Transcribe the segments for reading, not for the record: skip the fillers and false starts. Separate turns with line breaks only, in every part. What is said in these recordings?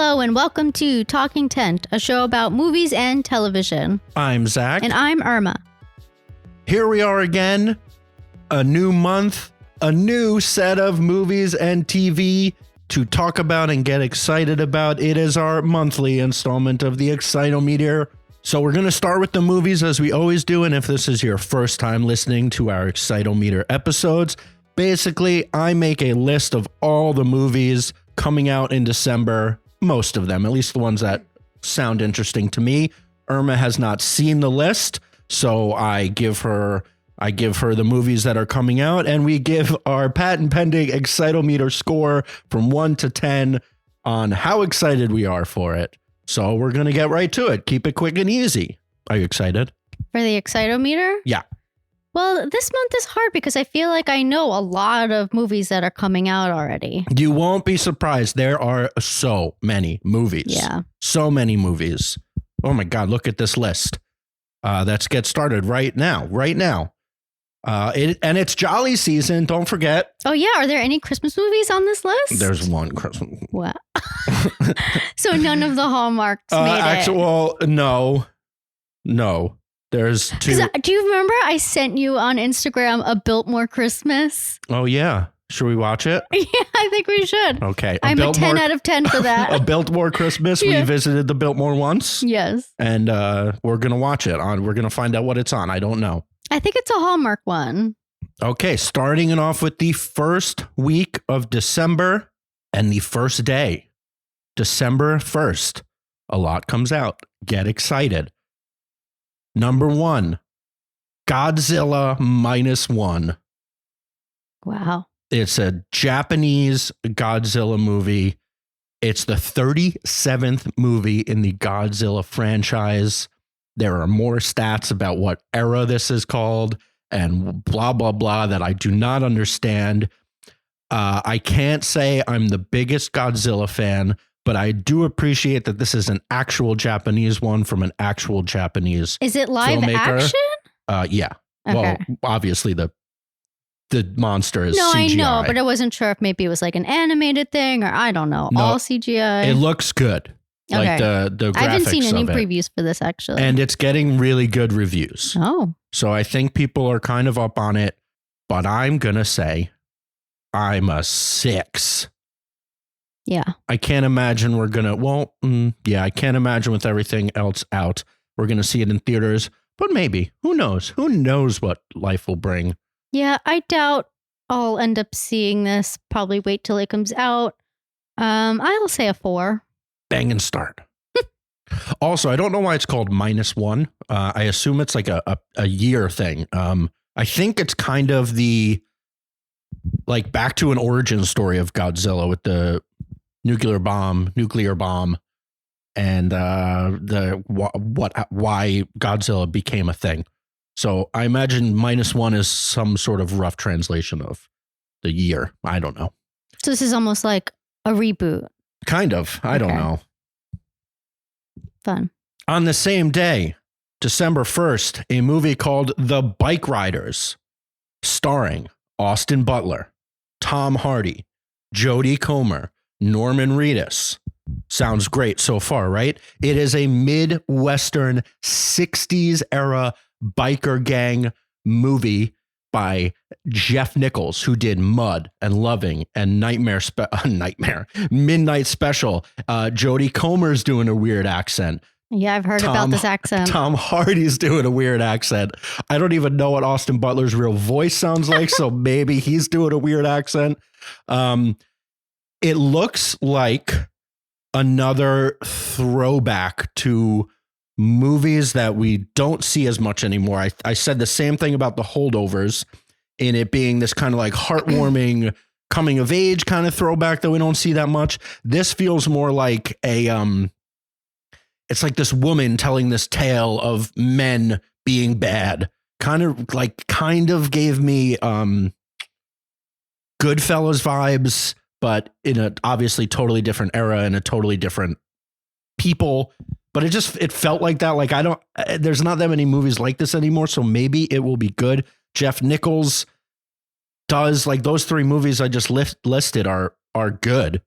Hello and welcome to Talking Tent, a show about movies and television.
I'm Zach.
And I'm Irma.
Here we are again, a new month, a new set of movies and TV to talk about and get excited about. It is our monthly installment of the Excitometer. So we're going to start with the movies as we always do. And if this is your first time listening to our Excitometer episodes, basically I make a list of all the movies coming out in December, most of them, at least the ones that sound interesting to me. Irma has not seen the list, so I give her the movies that are coming out, and we give our patent pending Excitometer score from 1 to 10 on how excited we are for it. So we're going to get right to it. Keep it quick and easy. Are you excited?
For the Excitometer?
Yeah.
Well, this month is hard because I feel like I know a lot of movies that are coming out already.
You won't be surprised. There are so many movies.
Yeah.
So many movies. Oh my God, look at this list. Let's get started right now. And it's jolly season. Don't forget.
Oh, yeah. Are there any Christmas movies on this list?
There's one Christmas.
What? So none of the Hallmarks made it.
Well, no. There's two.
Do you remember I sent you on Instagram a Biltmore Christmas?
Oh, yeah. Should we watch it?
Yeah, I think we should.
Okay.
I'm a 10 out of 10 for that.
A Biltmore Christmas. Yeah. We visited the Biltmore once.
Yes.
And we're going to watch it. We're going to find out what it's on. I don't know.
I think it's a Hallmark one.
Okay. Starting it off with the first week of December and the first day, December 1st. A lot comes out. Get excited. Number 1, Godzilla -1.
Wow.
It's a Japanese Godzilla movie. It's the 37th movie in the Godzilla franchise. There are more stats about what era this is called and blah, blah, blah that I do not understand. I can't say I'm the biggest Godzilla fan, but I do appreciate that this is an actual Japanese one from an actual Japanese
Is it live
filmmaker.
action?
Yeah.
Okay.
Well, obviously the monster is
no,
CGI.
I know, but I wasn't sure if maybe it was like an animated thing or I don't know.
No,
all CGI.
It looks good.
Okay.
Like the graphics
I haven't seen any
of it.
previews for this actually.
And it's getting really good reviews.
Oh.
So I think people are kind of up on it, but I'm going to say I'm a 6.
Yeah.
I can't imagine we're going to, I can't imagine with everything else out, we're going to see it in theaters, but maybe, who knows? Who knows what life will bring?
Yeah, I doubt I'll end up seeing this. Probably wait till it comes out. I'll say a 4.
Bang and start. Also, I don't know why it's called -1. I assume it's like a year thing. I think it's kind of the, like back to an origin story of Godzilla with the nuclear bomb, and why Godzilla became a thing. So I imagine -1 is some sort of rough translation of the year. I don't know.
So this is almost like a reboot.
Kind of. I don't know.
Fun.
On the same day, December 1st, a movie called The Bikeriders, starring Austin Butler, Tom Hardy, Jodie Comer, Norman Reedus. Sounds great so far, right? It is a Midwestern 60s era biker gang movie by Jeff Nichols, who did Mud and Loving and Midnight Special. Jodie Comer's doing a weird accent.
Yeah, I've heard about this accent. Tom
Hardy's doing a weird accent. I don't even know what Austin Butler's real voice sounds like, so maybe he's doing a weird accent. It looks like another throwback to movies that we don't see as much anymore. I said the same thing about The Holdovers, in it being this kind of like heartwarming coming of age kind of throwback that we don't see that much. This feels more like it's like this woman telling this tale of men being bad. Kind of gave me Goodfellas vibes, but in a obviously totally different era and a totally different people. But it felt like that. Like there's not that many movies like this anymore. So maybe it will be good. Jeff Nichols does, like, those 3 movies I just listed are good.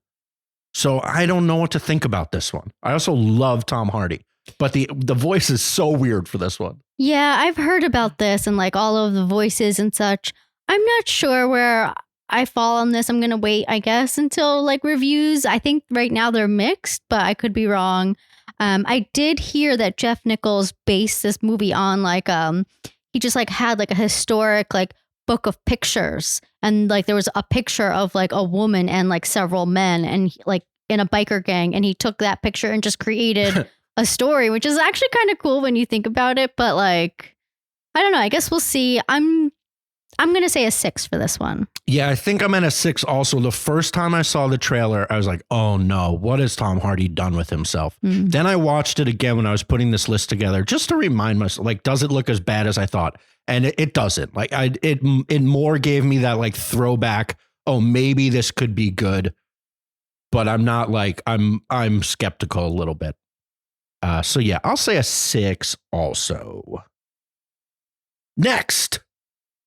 So I don't know what to think about this one. I also love Tom Hardy, but the voice is so weird for this one.
Yeah, I've heard about this and like all of the voices and such. I'm not sure where I fall on this. I'm going to wait, I guess, until like reviews. I think right now they're mixed, but I could be wrong. I did hear that Jeff Nichols based this movie on like he just like had like a historic like book of pictures, and like there was a picture of like a woman and like several men and like in a biker gang, and he took that picture and just created a story, which is actually kind of cool when you think about it. But like, I don't know. I guess we'll see. I'm going to say a 6 for this one.
Yeah, I think I'm at a 6 also. The first time I saw the trailer, I was like, oh no, what has Tom Hardy done with himself? Then I watched it again when I was putting this list together just to remind myself, like, does it look as bad as I thought? And it doesn't. Like it more gave me that like throwback. Oh, maybe this could be good, but I'm not like, I'm skeptical a little bit. So yeah, I'll say a 6 also. Next,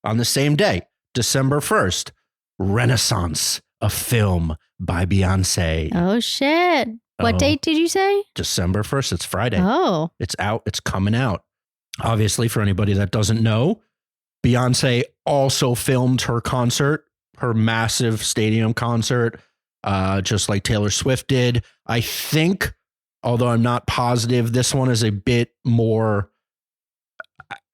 on the same day, December 1st, Renaissance, a film by Beyoncé.
Oh, shit. What date did you say?
December 1st. It's Friday.
Oh.
It's out. It's coming out. Obviously, for anybody that doesn't know, Beyoncé also filmed her concert, her massive stadium concert, just like Taylor Swift did. I think, although I'm not positive, this one is a bit more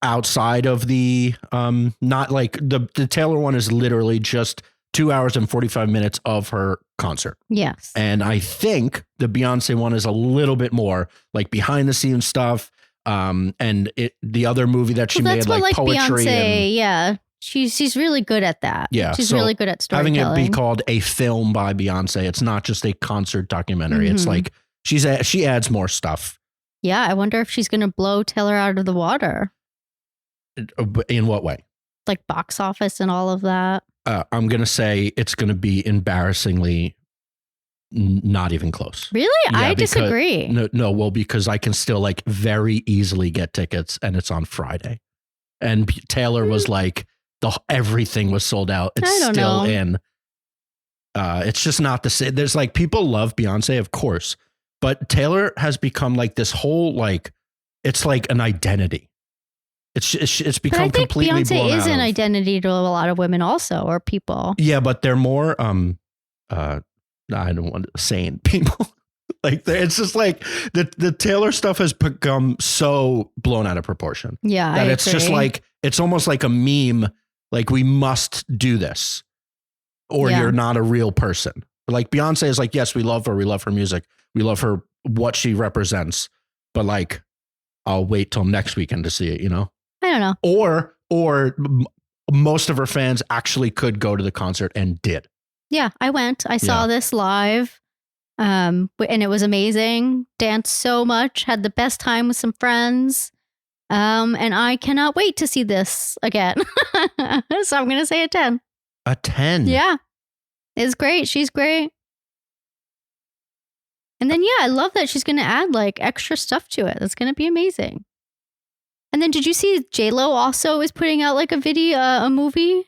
outside of the not like the Taylor one is literally just 2 hours and 45 minutes of her concert.
Yes.
And I think the Beyonce one is a little bit more like behind the scenes stuff. And the other movie that she made, like poetry.
Beyonce, yeah. She's really good at that.
Yeah.
She's really good at storytelling.
Having it be called a film by Beyonce, it's not just a concert documentary. It's like she adds more stuff.
Yeah. I wonder if she's going to blow Taylor out of the water.
In what way?
Like box office and all of that.
I'm going to say it's going to be embarrassingly not even close.
Really?
Yeah,
I disagree.
No, well, because I can still like very easily get tickets and it's on Friday. And Taylor was like, everything was sold out. It's still in. It's just not the same. There's like, people love Beyonce, of course, but Taylor has become like this whole, like, it's like an identity. It's become completely
Beyonce
blown out.
is an identity to a lot of women also, or people.
Yeah, but they're more I don't want to sane people. Like it's just like the Taylor stuff has become so blown out of proportion.
Yeah,
that it's just like it's almost like a meme. Like we must do this, or you're not a real person. Like Beyonce is like, yes, we love her music, we love her what she represents, but like I'll wait till next weekend to see it. You know.
I don't know.
Or most of her fans actually could go to the concert and did.
Yeah, I went. I saw this live. And it was amazing. Danced so much. Had the best time with some friends. And I cannot wait to see this again. So I'm going to say a 10.
A 10?
Yeah. It's great. She's great. And then, I love that she's going to add like extra stuff to it. That's going to be amazing. And then did you see J-Lo also is putting out like a movie?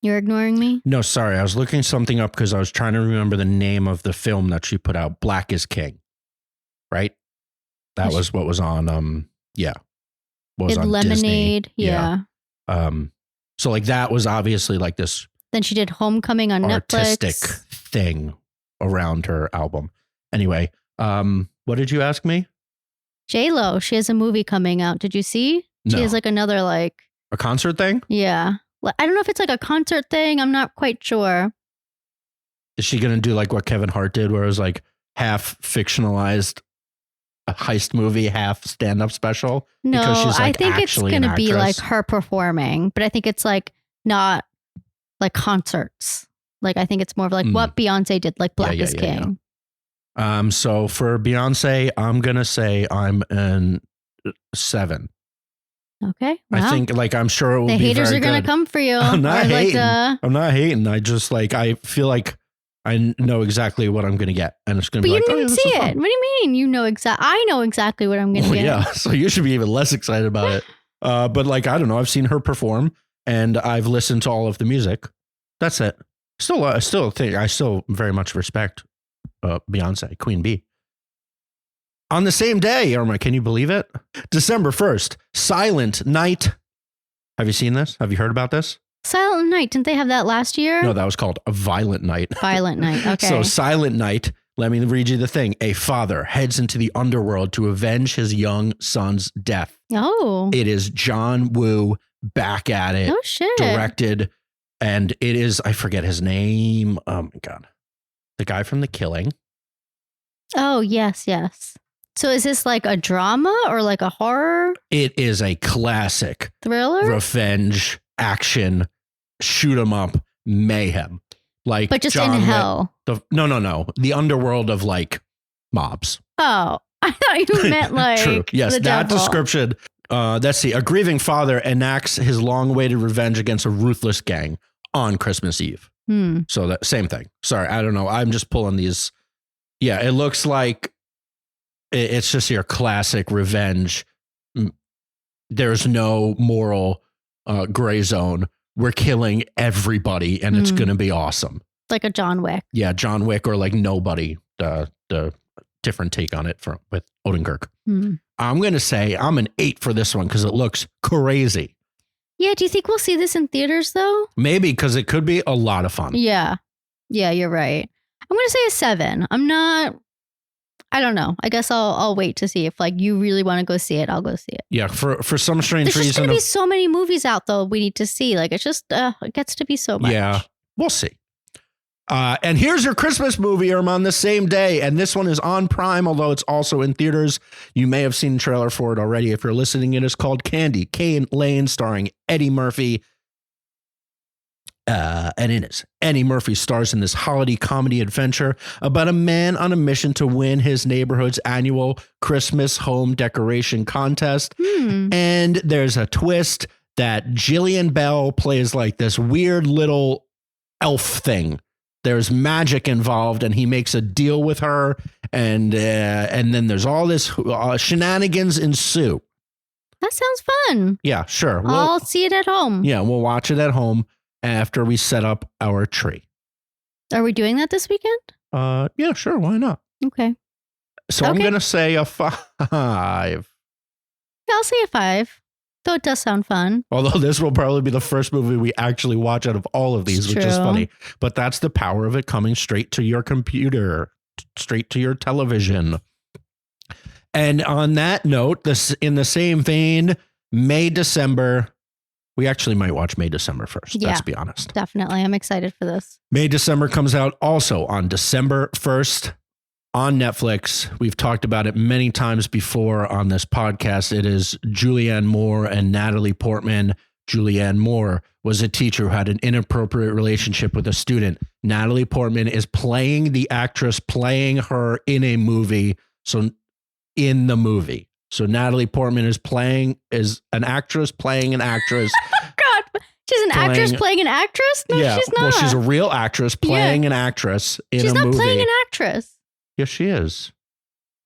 You're ignoring me?
No, sorry. I was looking something up because I was trying to remember the name of the film that she put out. Black is King. Right? That was what was on, what was on
Lemonade.
Disney.
Yeah.
So like that was obviously like this.
Then she did Homecoming on
artistic
Netflix.
Thing around her album. Anyway, what did you ask me?
J-Lo, she has a movie coming out. Did you see?
No.
She has like another like...
A concert thing?
Yeah. I don't know if it's like a concert thing. I'm not quite sure.
Is she going to do like what Kevin Hart did where it was like half fictionalized a heist movie, half stand-up special?
No,
because she's, like,
I think it's going to be like her performing, but I think it's like not like concerts. Like I think it's more of like what Beyonce did, like Black is King.
Yeah. So for Beyonce, I'm going to say I'm an 7.
Okay.
Wow. I think like I'm sure it will be very good. The haters are
going to come for you.
I'm not hating. I'm not hating. I just like I feel like I know exactly what I'm going to get, and it's going to be like.
But you didn't see it. What do you mean? You know I know exactly what I'm going to get.
Yeah. So you should be even less excited about it. But like I don't know. I've seen her perform, and I've listened to all of the music. That's it. I still very much respect Beyonce, Queen Bee. On the same day, Irma, can you believe it? December 1st, Silent Night. Have you seen this? Have you heard about this?
Silent Night. Didn't they have that last year?
No, that was called A Violent Night.
Violent Night. Okay.
So Silent Night, let me read you the thing. A father heads into the underworld to avenge his young son's death.
Oh.
It is John Woo back at it.
Oh, shit.
Directed. And it is, I forget his name. Oh my God. The guy from The Killing.
Oh, yes, yes. So is this like a drama or like a horror?
It is a classic
Thriller?
revenge, action, shoot 'em up, mayhem. Like,
But just
John
in
Wick.
hell.
No. The underworld of like mobs.
Oh, I thought you meant like
True. Yes,
the
that
devil.
description. Let's see. A grieving father enacts his long-awaited revenge against a ruthless gang on Christmas Eve. So that same thing. Sorry, I don't know. I'm just pulling these. Yeah, it looks like it's just your classic revenge. There's no moral gray zone. We're killing everybody, and it's going to be awesome.
Like a John Wick.
Yeah, John Wick or like Nobody. The different take on it with Odenkirk. I'm going to say I'm an 8 for this one because it looks crazy.
Yeah, do you think we'll see this in theaters though?
Maybe, because it could be a lot of fun.
Yeah. Yeah, you're right. I'm going to say a 7. I don't know. I guess I'll wait to see if like you really want to go see it. I'll go see it.
Yeah, for some strange
There's just
reason.
going to be so many movies out though we need to see. Like it's just it gets to be so much.
Yeah, we'll see. And here's your Christmas movie, Irma, on the same day. And this one is on Prime, although it's also in theaters. You may have seen the trailer for it already. If you're listening, it is called Candy. Kane Lane, starring Eddie Murphy. And it is. Eddie Murphy stars in this holiday comedy adventure about a man on a mission to win his neighborhood's annual Christmas home decoration contest. And there's a twist that Jillian Bell plays like this weird little elf thing. There's magic involved, and he makes a deal with her, and then there's all this shenanigans ensue.
That sounds fun.
Yeah, sure.
I'll see it at home.
Yeah, we'll watch it at home after we set up our tree.
Are we doing that this weekend?
Yeah, sure. Why not?
Okay.
So I'm gonna say a 5.
I'll say a 5. Though it does sound fun.
Although this will probably be the first movie we actually watch out of all of these, which is funny. But that's the power of it coming straight to your computer, straight to your television. And on that note, this in the same vein, May, December. We actually might watch May, December first.
Yeah,
let's be honest.
Definitely. I'm excited for this.
May, December comes out also on December 1st. On Netflix. We've talked about it many times before on this podcast. It is Julianne Moore and Natalie Portman. Julianne Moore was a teacher who had an inappropriate relationship with a student. Natalie Portman is playing the actress playing her in a movie. So in the movie. So Natalie Portman is an actress playing an actress.
God, she's an actress playing an actress? No,
yeah,
she's not.
Well, she's a real actress playing an actress in a movie.
She's not playing an actress.
Yes, she is.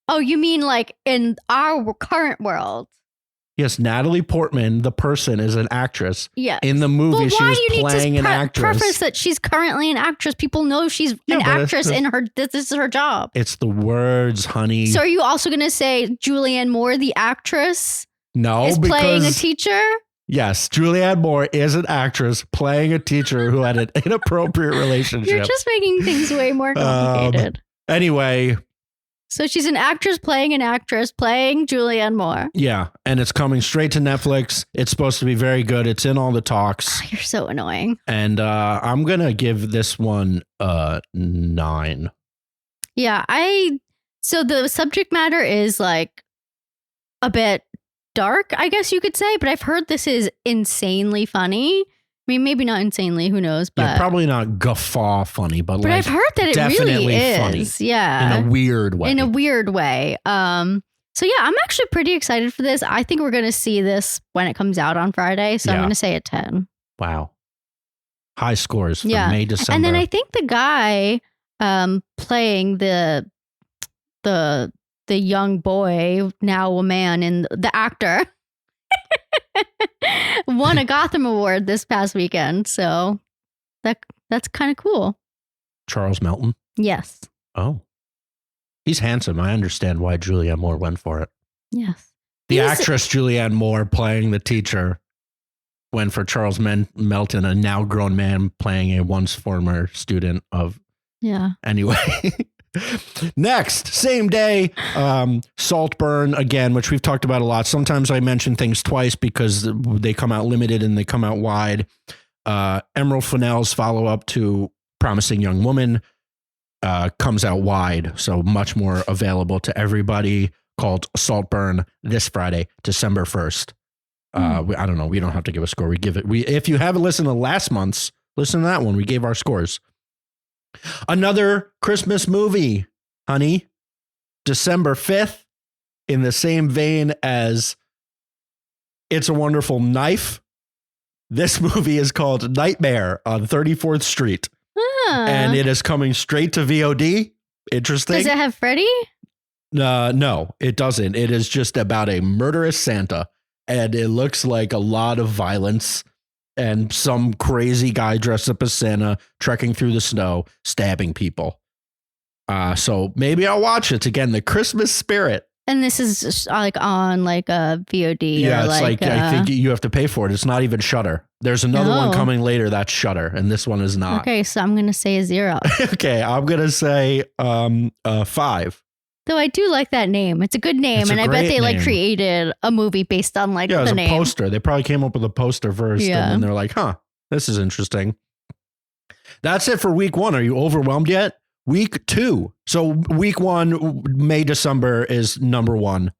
Oh, you mean like in our current world?
Yes, Natalie Portman, the person, is an actress.
Yes.
In the movie, she was playing an actress.
Preface that she's currently an actress. People know she's an actress in her. This is her job.
It's the words, honey.
So, are you also going to say Julianne Moore, the actress,
no,
is playing a teacher?
Yes, Julianne Moore is an actress playing a teacher who had an inappropriate relationship.
You're just making things way more complicated.
Anyway.
So she's an actress playing Julianne Moore.
Yeah, and it's coming straight to Netflix. It's supposed to be very good. It's in all the talks.
Oh, you're so annoying.
And I'm going to give this one 9.
Yeah, so the subject matter is like a bit dark, I guess you could say, but I've heard this is insanely funny. I mean, maybe not insanely, who knows, but
yeah, probably not guffaw funny, but like
I've heard that it really is. Funny, yeah.
In a weird way.
So yeah, I'm actually pretty excited for this. I think we're going to see this when it comes out on Friday. So I'm going to say a 10.
Wow. High scores for May, December.
And then I think the guy playing the young boy, now a man, and the actor won a Gotham Award this past weekend. So that's kind of cool.
Charles Melton?
Yes.
Oh. He's handsome. I understand why Julianne Moore went for it.
Yes.
The actress Julianne Moore playing the teacher went for Charles Melton, a now grown man playing a once former student of.
Yeah.
Anyway. Next, same day, Saltburn again, which we've talked about a lot. Sometimes I mention things twice because they come out limited and they come out wide. Emerald Fennell's follow-up to Promising Young Woman comes out wide, so much more available to everybody, called Saltburn this Friday, December 1st. I don't know. We don't have to give a score. If you haven't listened to last month's, listen to that one. We gave our scores. Another Christmas movie, honey. December 5th, in the same vein as It's a Wonderful Knife. This movie is called Nightmare on 34th Street. And it is coming straight to VOD. Interesting.
Does it have Freddy?
No, it doesn't. It is just about a murderous Santa. And it looks like a lot of violence and some crazy guy dressed up as Santa trekking through the snow, stabbing people. So maybe I'll watch it. Again, the Christmas spirit.
And this is just like on like a VOD.
Yeah,
or
it's like I think you have to pay for it. It's not even Shudder. There's another one coming later that's Shudder, and this one is not.
Okay, so I'm gonna say a 0.
Okay, I'm gonna say 5.
Though I do like that name. It's a good name, and I bet they like created a movie based on like the name.
Yeah, it was a poster. They probably came up with a poster first, and then they're like, "Huh, this is interesting." That's it for week 1. Are you overwhelmed yet? Week 2. So week 1, May, December is number 1.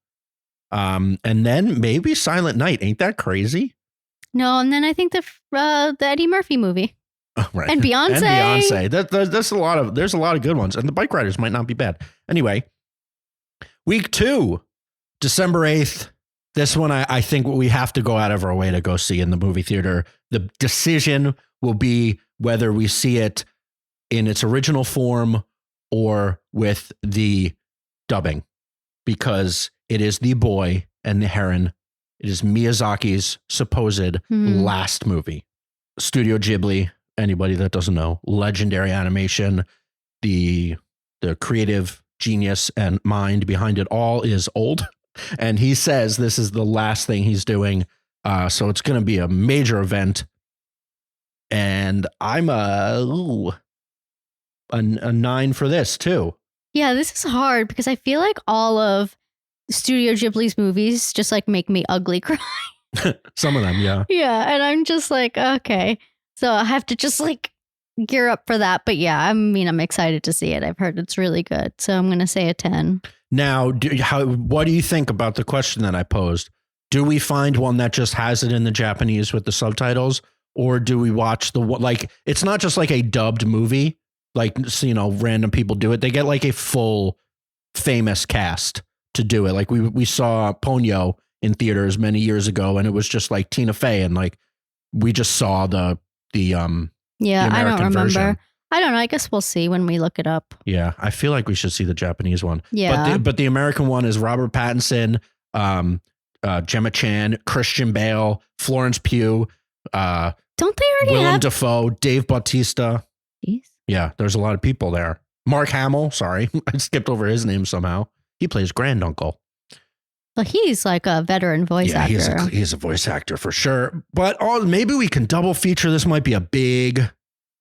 And then maybe Silent Night. Ain't that crazy?
No, and then I think the Eddie Murphy movie.
Oh, right.
And Beyonce.
And Beyonce. There's a lot of good ones. And the Bikeriders might not be bad. Anyway, week 2, December 8th. This one, I think we have to go out of our way to go see in the movie theater. The decision will be whether we see it in its original form or with the dubbing, because it is The Boy and the Heron. It is Miyazaki's supposed last movie. Studio Ghibli, anybody that doesn't know, legendary animation. The creative genius and mind behind it all is old. And he says this is the last thing he's doing. So it's going to be a major event. And I'm a 9 for this too.
Yeah, this is hard because I feel like all of Studio Ghibli's movies just like make me ugly cry.
Some of them, yeah.
Yeah, and I'm just like, okay. So I have to just like gear up for that. But yeah, I mean, I'm excited to see it. I've heard it's really good. So I'm going to say a 10.
Now, what do you think about the question that I posed? Do we find one that just has it in the Japanese with the subtitles? Or do we watch the one, like, it's not just like a dubbed movie, like, you know, random people do it. They get like a full famous cast to do it. Like we saw Ponyo in theaters many years ago, and it was just like Tina Fey, and like we just saw the American
I don't remember.
version.
I don't know. I guess we'll see when we look it up.
Yeah, I feel like we should see the Japanese one.
Yeah,
but the American one is Robert Pattinson, Gemma Chan, Christian Bale, Florence Pugh.
Don't they already
Willem
have
Dafoe, Dave Bautista?
Jeez.
Yeah, there's a lot of people there. Mark Hamill, sorry, I skipped over his name somehow. He plays Granduncle.
Well, he's like a veteran voice actor.
He's a voice actor for sure. But maybe we can double feature. This might be a big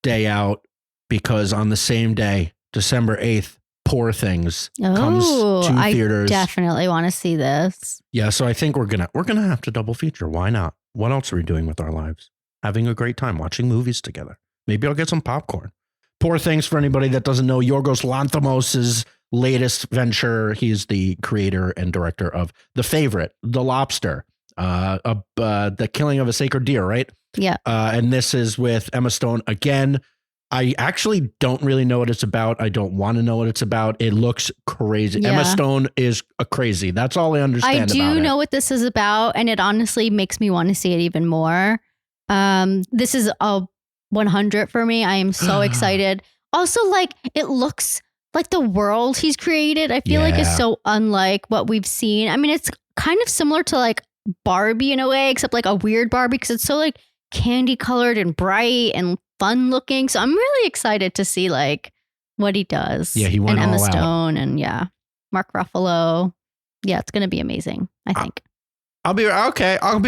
day out because on the same day, December 8th, Poor Things comes to theaters.
I definitely want to see this.
Yeah, so I think we're gonna have to double feature. Why not? What else are we doing with our lives? Having a great time watching movies together. Maybe I'll get some popcorn. Poor Things, for anybody that doesn't know, Yorgos Lanthimos' latest venture. He's the creator and director of The Favorite, The Lobster, The Killing of a Sacred Deer, right?
Yeah.
And this is with Emma Stone again. I actually don't really know what it's about. I don't want to know what it's about. It looks crazy. Yeah. Emma Stone is a crazy. That's all I understand about it.
I do know what this is about, and it honestly makes me want to see it even more. This is a 100 for me. I am so excited. Also, like, it looks like the world he's created, I feel like is so unlike what we've seen. I mean, it's kind of similar to like Barbie in a way, except like a weird Barbie because it's so like candy colored and bright and fun looking. So I'm really excited to see like what he does.
Yeah, he went
and Emma
all out.
Stone and Mark Ruffalo. Yeah, it's going to be amazing, I think.
I'll be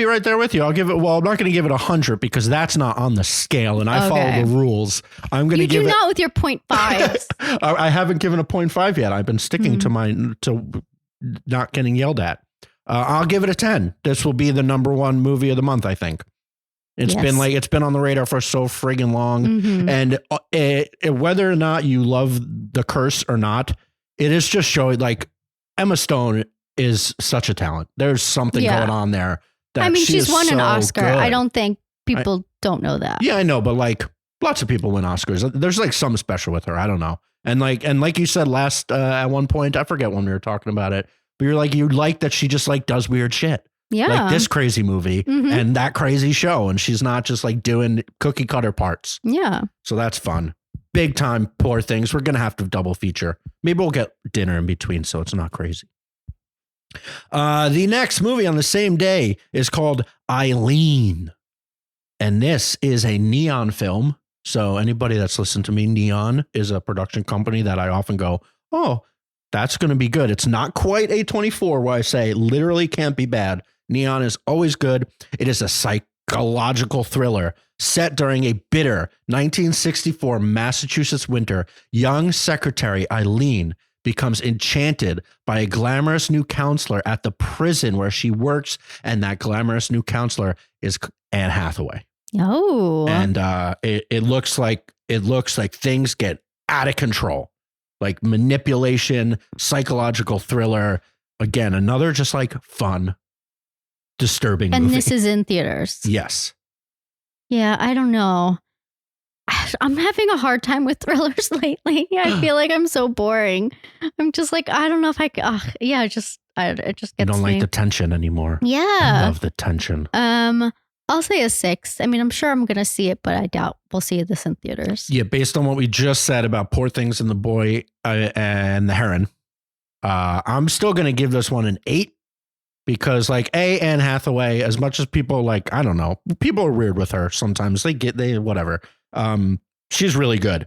right there with you. I'll give it. Well, I'm not going to give it 100 because that's not on the scale, and I follow the rules. I'm going to give it.
You do not with your 0.5s.
I haven't given a 0.5 yet. I've been sticking to not getting yelled at. I'll give it a 10. This will be the number one movie of the month, I think. It's been on the radar for so friggin' long, and whether or not you love The Curse or not, it is just showing like Emma Stone is such a talent. There's something going on there. That
she's won an Oscar.
Good.
I don't think people don't know that.
Yeah, I know, but like lots of people win Oscars. There's like something special with her. I don't know. And like you said last at one point, I forget when we were talking about it, but you like that she just like does weird shit.
Yeah.
Like this crazy movie and that crazy show. And she's not just like doing cookie cutter parts.
Yeah.
So that's fun. Big time Poor Things. We're going to have to double feature. Maybe we'll get dinner in between so it's not crazy. The next movie on the same day is called Eileen. And this is a Neon film. So anybody that's listened to me, Neon is a production company that I often go, oh, that's going to be good. It's not quite A24 where I say literally can't be bad. Neon is always good. It is a psychological thriller set during a bitter 1964 Massachusetts winter. Young secretary Eileen becomes enchanted by a glamorous new counselor at the prison where she works, and that glamorous new counselor is Anne Hathaway.
Oh,
and it looks like things get out of control, like manipulation, psychological thriller. Again, another just like fun, disturbing movie.
And this is in theaters.
Yes. Yeah,
I don't know. I'm having a hard time with thrillers lately. I feel like I'm so boring. I'm just like, I don't know if I could. It just gets
You don't
me.
like the tension anymore.
Yeah.
I love the tension.
I'll say a 6. I mean, I'm sure I'm going to see it, but I doubt we'll see this in theaters.
Yeah, based on what we just said about Poor Things and The Boy and the Heron, I'm still going to give this one an 8 because like Anne Hathaway, as much as people like, I don't know, people are weird with her sometimes. They whatever. She's really good.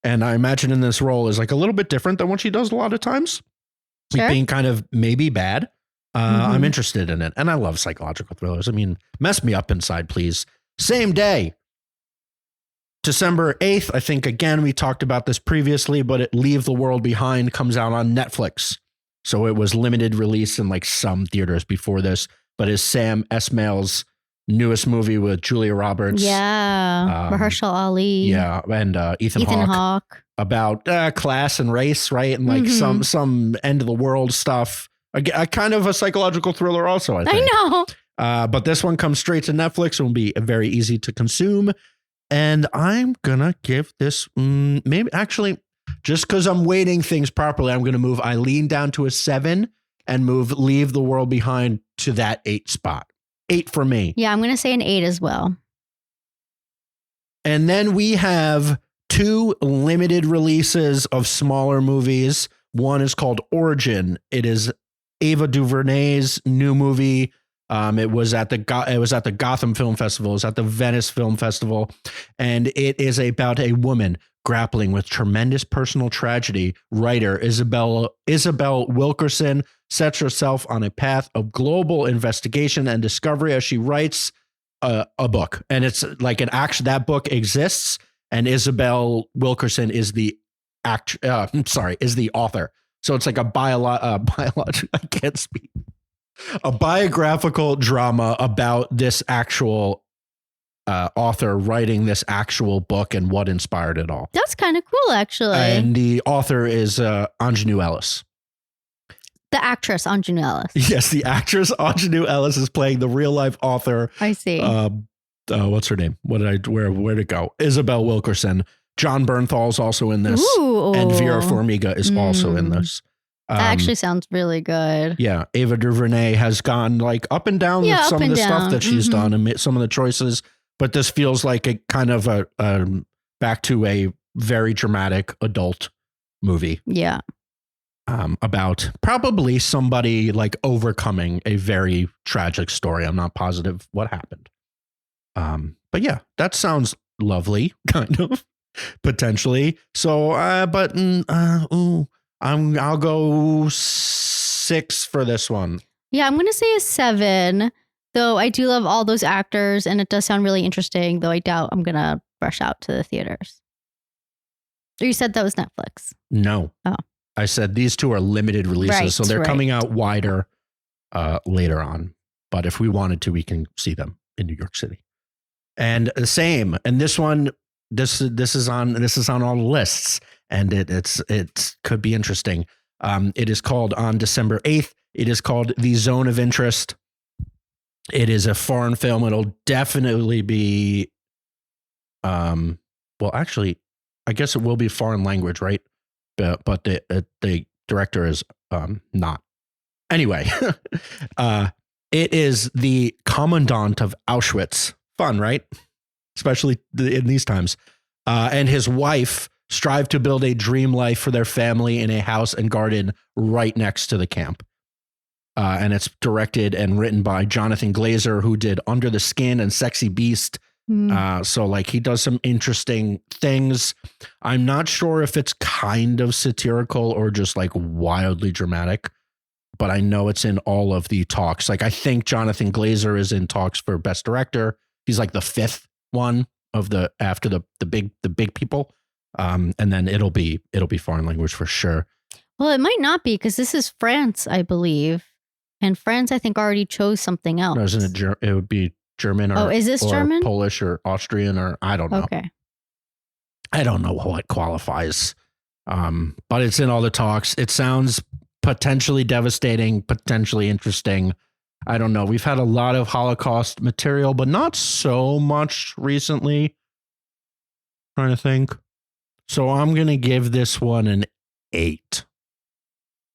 And I imagine in this role is like a little bit different than what she does a lot of times.
Sure.
Being kind of maybe bad. I'm interested in it. And I love psychological thrillers. I mean, mess me up inside, please. Same day, December 8th. I think, again, we talked about this previously, but Leave the World Behind comes out on Netflix. So it was limited release in like some theaters before this, but is Sam Esmail's newest movie with Julia Roberts.
Yeah. Mahershala Ali.
Yeah. And Ethan Hawke. About class and race, right? And like some end of the world stuff. A kind of a psychological thriller also, I think.
I know.
But this one comes straight to Netflix and will be very easy to consume. And I'm going to give this maybe actually just because I'm weighting things properly, I'm going to move Eileen down to a 7 and move Leave the World Behind to that 8 spot. 8 for me.
Yeah, I'm going to say an 8 as well.
And then we have 2 limited releases of smaller movies. One is called Origin. It is Ava DuVernay's new movie. It was at the Gotham Film Festival. It was at the Venice Film Festival. And it is about a woman grappling with tremendous personal tragedy. Writer Isabel Wilkerson sets herself on a path of global investigation and discovery as she writes a book. And it's like that book exists. And Isabel Wilkerson is the author. So it's like a biological, I can't speak, a biographical drama about this actual author writing this actual book and what inspired it all.
That's kind of cool, actually.
And the author is Ingenue Ellis.
The actress Ingenue Ellis.
Yes, the actress Ingenue Ellis is playing the real life author.
I see.
What's her name? Where'd it go? Isabel Wilkerson. John Bernthal's also in this.
Ooh.
And Vera Farmiga is also in this.
That actually sounds really good.
Yeah. Ava DuVernay has gone like up and down with some of the stuff that she's done and some of the choices. But this feels like a kind of a back to a very dramatic adult movie.
Yeah.
About probably somebody like overcoming a very tragic story. I'm not positive what happened. But yeah, that sounds lovely, kind of. potentially. So, I'll go 6 for this one.
Yeah, I'm going to say a 7, though I do love all those actors and it does sound really interesting, though I doubt I'm going to rush out to the theaters. Or you said that was Netflix?
No.
Oh.
I said these 2 are limited releases, so they're coming out wider later on. But if we wanted to, we can see them in New York City. And the same, and this one, this is on all the lists, and it could be interesting. It is called on December 8th. It is called The Zone of Interest. It is a foreign film. It'll definitely be, well, actually, I guess it will be foreign language, right? But the director is not. Anyway, it is the Commandant of Auschwitz. Fun, right? Especially in these times. And his wife strive to build a dream life for their family in a house and garden right next to the camp. And it's directed and written by Jonathan Glazer, who did Under the Skin and Sexy Beast. So like he does some interesting things. I'm not sure if it's kind of satirical or just like wildly dramatic, but I know it's in all of the talks. Like I think Jonathan Glazer is in talks for Best Director. He's like the 5th one of after the big people. And then it'll be foreign language for sure.
Well, it might not be because this is France, I believe. And France, I think, already chose something else.
No, isn't it? It would be German or,
is this German?
Polish or Austrian or I don't know.
Okay.
I don't know what qualifies. But it's in all the talks. It sounds potentially devastating, potentially interesting. I don't know. We've had a lot of Holocaust material, but not so much recently. Trying to think. So I'm going to give this one an 8.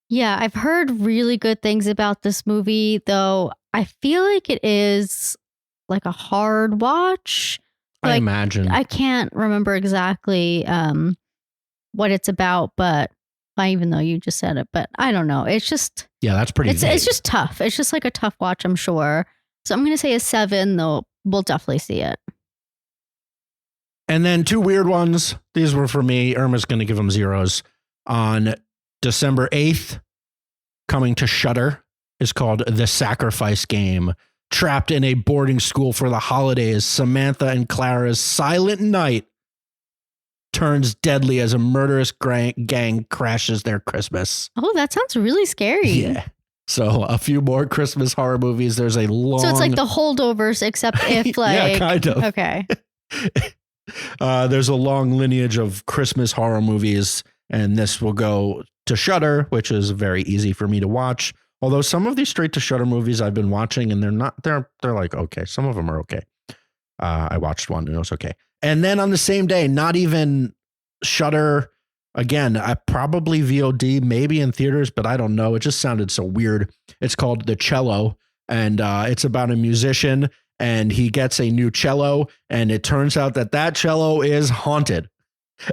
Yeah, I've heard really good things about this movie, though I feel like it is like a hard watch.
I imagine.
I can't remember exactly what it's about, but even though you just said it, but I don't know. It's just
that's pretty.
It's just tough. It's just like a tough watch, I'm sure. So I'm going to say a 7, though we'll definitely see it.
And then 2 weird ones. These were for me. Irma's going to give them 0s. On December 8th, coming to Shudder, is called The Sacrifice Game. Trapped in a boarding school for the holidays, Samantha and Clara's silent night turns deadly as a murderous gang crashes their Christmas.
Oh, that sounds really scary.
Yeah. So a few more Christmas horror movies. There's a long...
So it's like the Holdovers, except if like...
yeah, kind of.
Okay.
There's a long lineage of Christmas horror movies, and this will go to Shudder, which is very easy for me to watch. Although some of these straight to Shudder movies I've been watching, and they're like, okay. Some of them are okay. I watched one and it was okay. And then on the same day, not even Shudder again, I probably VOD, maybe in theaters, but I don't know. It just sounded so weird. It's called The Cello, and it's about a musician, and he gets a new cello, and it turns out that cello is haunted.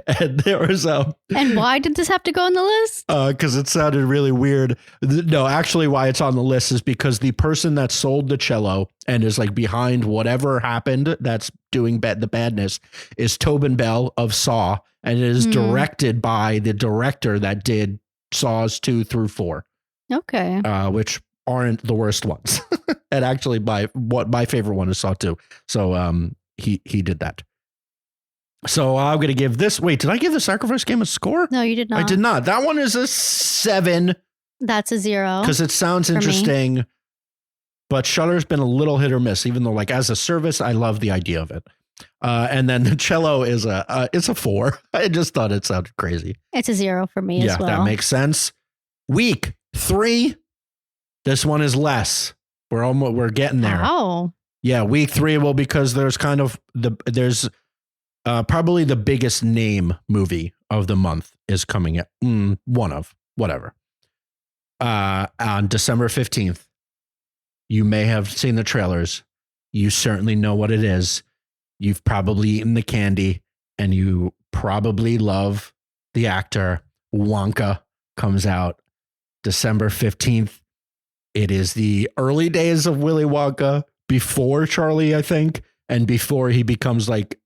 And there was
And why did this have to go on the list?
Because it sounded really weird. No, actually, why it's on the list is because the person that sold the cello and is like behind whatever happened that's doing the badness is Tobin Bell of Saw, and it is directed by the director that did Saws 2 through 4.
Okay.
Which aren't the worst ones. And actually, my favorite one is Saw 2. So he did that. So I'm going to give this. Wait, did I give The Sacrifice Game a score?
No, you did not.
I did not. That one is a 7.
That's a 0.
Because it sounds interesting. But Shudder's been a little hit or miss, even though like as a service, I love the idea of it. And then the cello is it's a 4. I just thought it sounded crazy.
It's a 0 for me as well.
Yeah, that makes sense. Week 3. This one is less. We're getting there.
Oh.
Yeah, week 3 will, because there's kind of there's probably the biggest name movie of the month is coming at one of whatever. On December 15th, you may have seen the trailers. You certainly know what it is. You've probably eaten the candy, and you probably love the actor. Wonka comes out December 15th. It is the early days of Willy Wonka, before Charlie, I think, and before he becomes like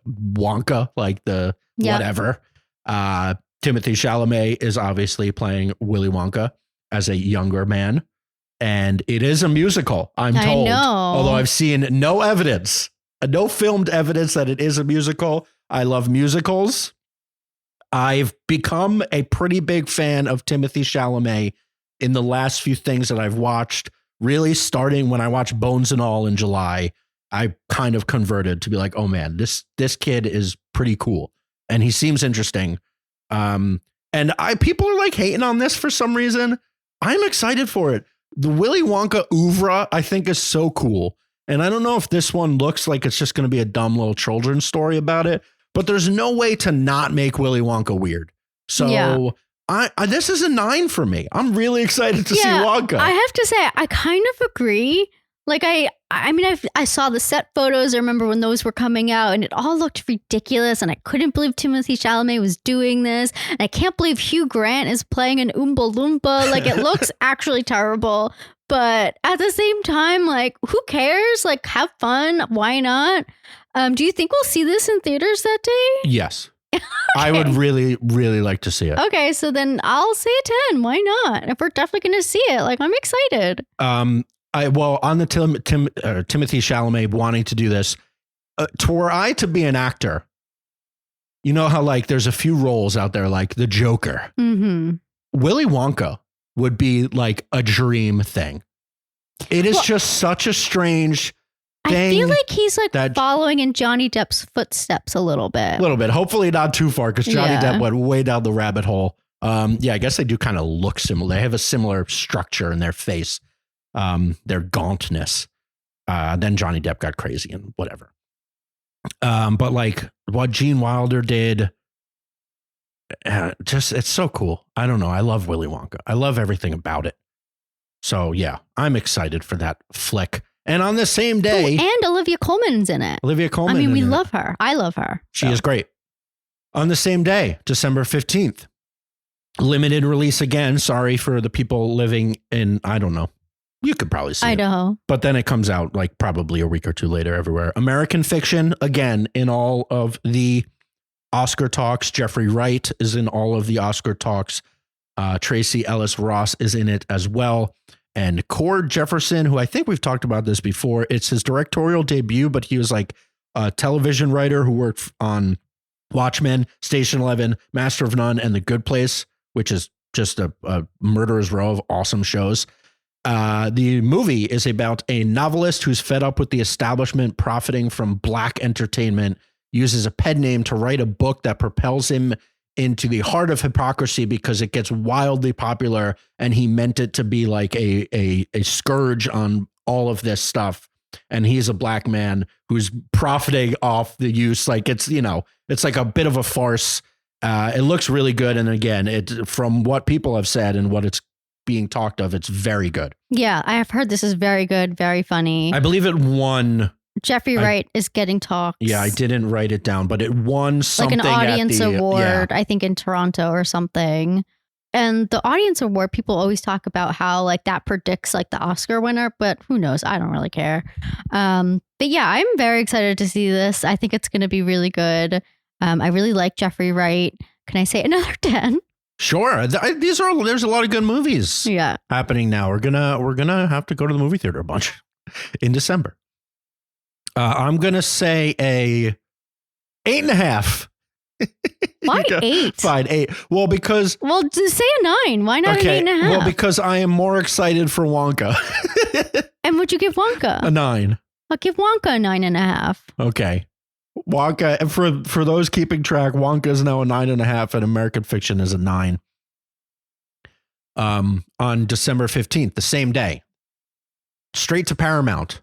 Wonka, like the whatever. Timothée Chalamet is obviously playing Willy Wonka as a younger man. And it is a musical, I'm told.
I know.
Although I've seen no evidence, no filmed evidence that it is a musical. I love musicals. I've become a pretty big fan of Timothée Chalamet in the last few things that I've watched, really starting when I watched Bones and All in July. I kind of converted to be like, oh man, this kid is pretty cool. And he seems interesting. And people are like hating on this for some reason. I'm excited for it. The Willy Wonka oeuvre, I think, is so cool. And I don't know if this one looks like it's just going to be a dumb little children's story about it, but there's no way to not make Willy Wonka weird. So this is a 9 for me. I'm really excited to see Wonka.
I have to say, I kind of agree. Like I mean, I saw the set photos. I remember when those were coming out and it all looked ridiculous. And I couldn't believe Timothée Chalamet was doing this. And I can't believe Hugh Grant is playing an Oompa Loompa. Like it looks actually terrible. But at the same time, like, who cares? Like, have fun. Why not? Do you think we'll see this in theaters that day?
Yes. Okay. I would really, really like to see it.
Okay, so then I'll say a 10. Why not? If we're definitely going to see it, like, I'm excited.
On the Timothée Chalamet wanting to do this, were I to be an actor, you know how like there's a few roles out there like the Joker.
Mm-hmm.
Willy Wonka would be like a dream thing. It is just such a strange thing.
I feel like he's like following in Johnny Depp's footsteps a little bit.
A little bit. Hopefully not too far because Johnny Depp went way down the rabbit hole. I guess they do kind of look similar. They have a similar structure in their face. Their gauntness. Then Johnny Depp got crazy and whatever. But like what Gene Wilder did, it's so cool. I don't know. I love Willy Wonka. I love everything about it. So yeah, I'm excited for that flick. And on the same day,
and Olivia Colman's in it.
Olivia Colman.
I mean, we love her. I love her.
She is great. On the same day, December 15th, limited release again. Sorry for the people living in, I don't know. You could probably see
Idaho.
But then it comes out like probably a week or two later everywhere. American Fiction, again, in all of the Oscar talks. Jeffrey Wright is in all of the Oscar talks. Tracy Ellis Ross is in it as well. And Cord Jefferson, who I think we've talked about this before, it's his directorial debut, but he was like a television writer who worked on Watchmen, Station 11, Master of None, and The Good Place, which is just a murderer's row of awesome shows. The movie is about a novelist who's fed up with the establishment profiting from black entertainment, uses a pen name to write a book that propels him into the heart of hypocrisy because it gets wildly popular, and he meant it to be like a scourge on all of this stuff. And he's a black man who's profiting off the use. Like it's like a bit of a farce. It looks really good. And again, from what people have said and what it's being talked of, it's very good.
Yeah, I have heard this is very good, very funny.
I believe it won.
Jeffrey Wright is getting talks.
Yeah, I didn't write it down, but it won something
like an audience
at the,
award, I think in Toronto or something. And the audience award, people always talk about how like that predicts like the Oscar winner, but who knows? I don't really care. But yeah, I'm very excited to see this. I think it's going to be really good. I really like Jeffrey Wright. Can I say another 10?
Sure. There's a lot of good movies happening now. We're gonna have to go to the movie theater a bunch in December. I'm gonna say a 8.5.
Why 8?
Fine, 8. Well, because
just say a 9. Why not an 8.5?
Well, because I am more excited for Wonka.
And would you give Wonka?
A 9.
I'll give Wonka a 9.5.
Okay. Wonka, for those keeping track, Wonka is now a 9.5 and American Fiction is a 9. On December 15th, the same day, straight to Paramount.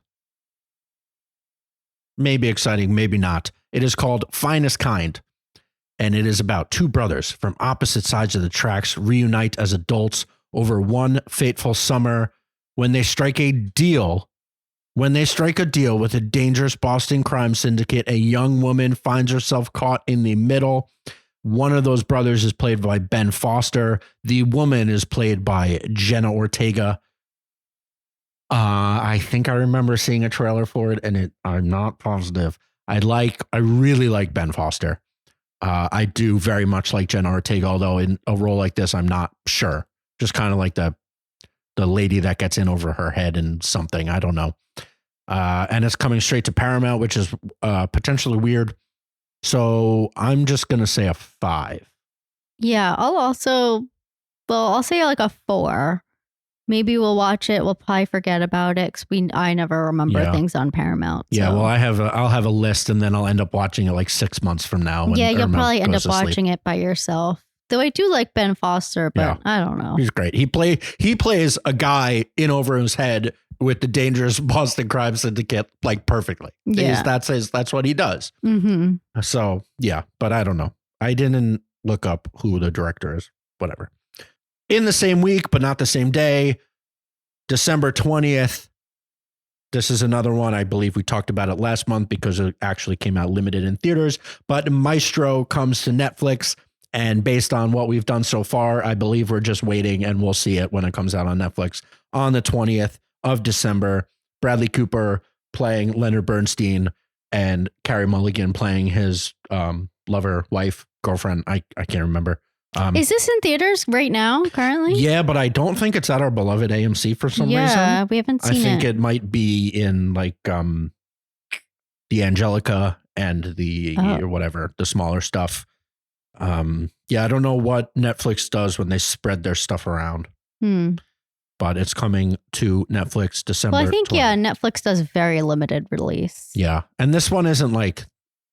Maybe exciting, maybe not. It is called Finestkind, and it is about two brothers from opposite sides of the tracks reunite as adults over one fateful summer when they strike a deal. When they strike a deal with a dangerous Boston crime syndicate, a young woman finds herself caught in the middle. One of those brothers is played by Ben Foster. The woman is played by Jenna Ortega. I think I remember seeing a trailer for it, and I'm not positive. I really like Ben Foster. I do very much like Jenna Ortega, although in a role like this, I'm not sure. Just kind of like the lady that gets in over her head and something. I don't know. And it's coming straight to Paramount, which is potentially weird. So I'm just going to say a 5.
Yeah, I'll say like a 4. Maybe we'll watch it. We'll probably forget about it because I never remember things on Paramount. So.
Yeah, well, I'll have a list and then I'll end up watching it like 6 months from now. When
you'll
Irma
probably end up
goes to sleep.
watching it by yourself. Though I do like Ben Foster, but I don't know.
He's great. He plays a guy in over his head with the dangerous Boston crime syndicate like perfectly.
Yeah,
that's what he does.
Mm-hmm.
So yeah, but I don't know. I didn't look up who the director is. Whatever. In the same week, but not the same day, December 20th. This is another one. I believe we talked about it last month because it actually came out limited in theaters. But Maestro comes to Netflix. And based on what we've done so far, I believe we're just waiting and we'll see it when it comes out on Netflix on the 20th of December. Bradley Cooper playing Leonard Bernstein and Carey Mulligan playing his lover, wife, girlfriend. I can't remember.
Is this in theaters right now, currently?
Yeah, but I don't think it's at our beloved AMC for some reason.
Yeah, we haven't seen it.
I think it might be in like the Angelica and or whatever, the smaller stuff. Yeah, I don't know what Netflix does when they spread their stuff around. But it's coming to Netflix December.
Well, I think
20th.
Netflix does very limited release.
Yeah, and this one isn't like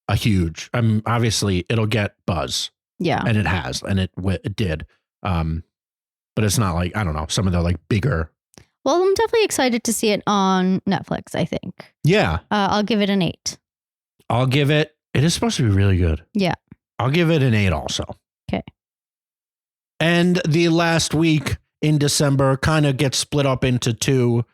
a huge. Obviously, it'll get buzz.
Yeah,
and it has, and it did. But it's not like, I don't know, some of the like bigger.
Well, I'm definitely excited to see it on Netflix. I think.
Yeah,
I'll give it an 8.
I'll give it. It is supposed to be really good.
Yeah,
I'll give it an 8 also.
Okay.
And the last week in December kind of gets split up into 2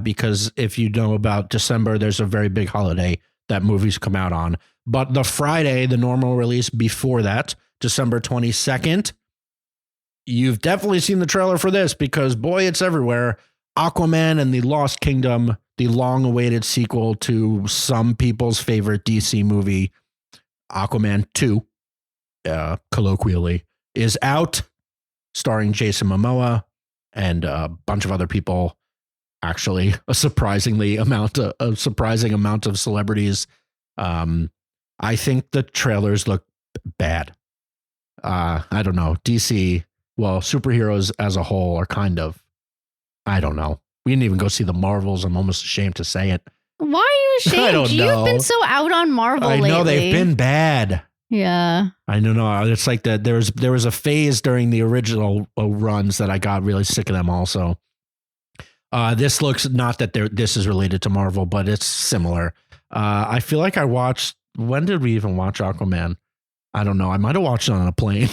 because if you know about December, there's a very big holiday that movies come out on. But the Friday, the normal release before that, December 22nd, you've definitely seen the trailer for this because, boy, it's everywhere. Aquaman and the Lost Kingdom, the long-awaited sequel to some people's favorite DC movie, Aquaman 2, colloquially, is out, starring Jason Momoa and a bunch of other people. Actually, a surprising amount of celebrities. I think the trailers look bad. I don't know. DC, well, superheroes as a whole are kind of, I don't know. We didn't even go see the Marvels. I'm almost ashamed to say it.
Why are you ashamed?
I don't know.
You've been so out on Marvel lately.
I know they've been bad.
Yeah.
I don't know. It's like that. There was a phase during the original runs that I got really sick of them also. This looks, not that this is related to Marvel, but it's similar. I feel like I watched, when did we even watch Aquaman? I don't know. I might have watched it on a plane,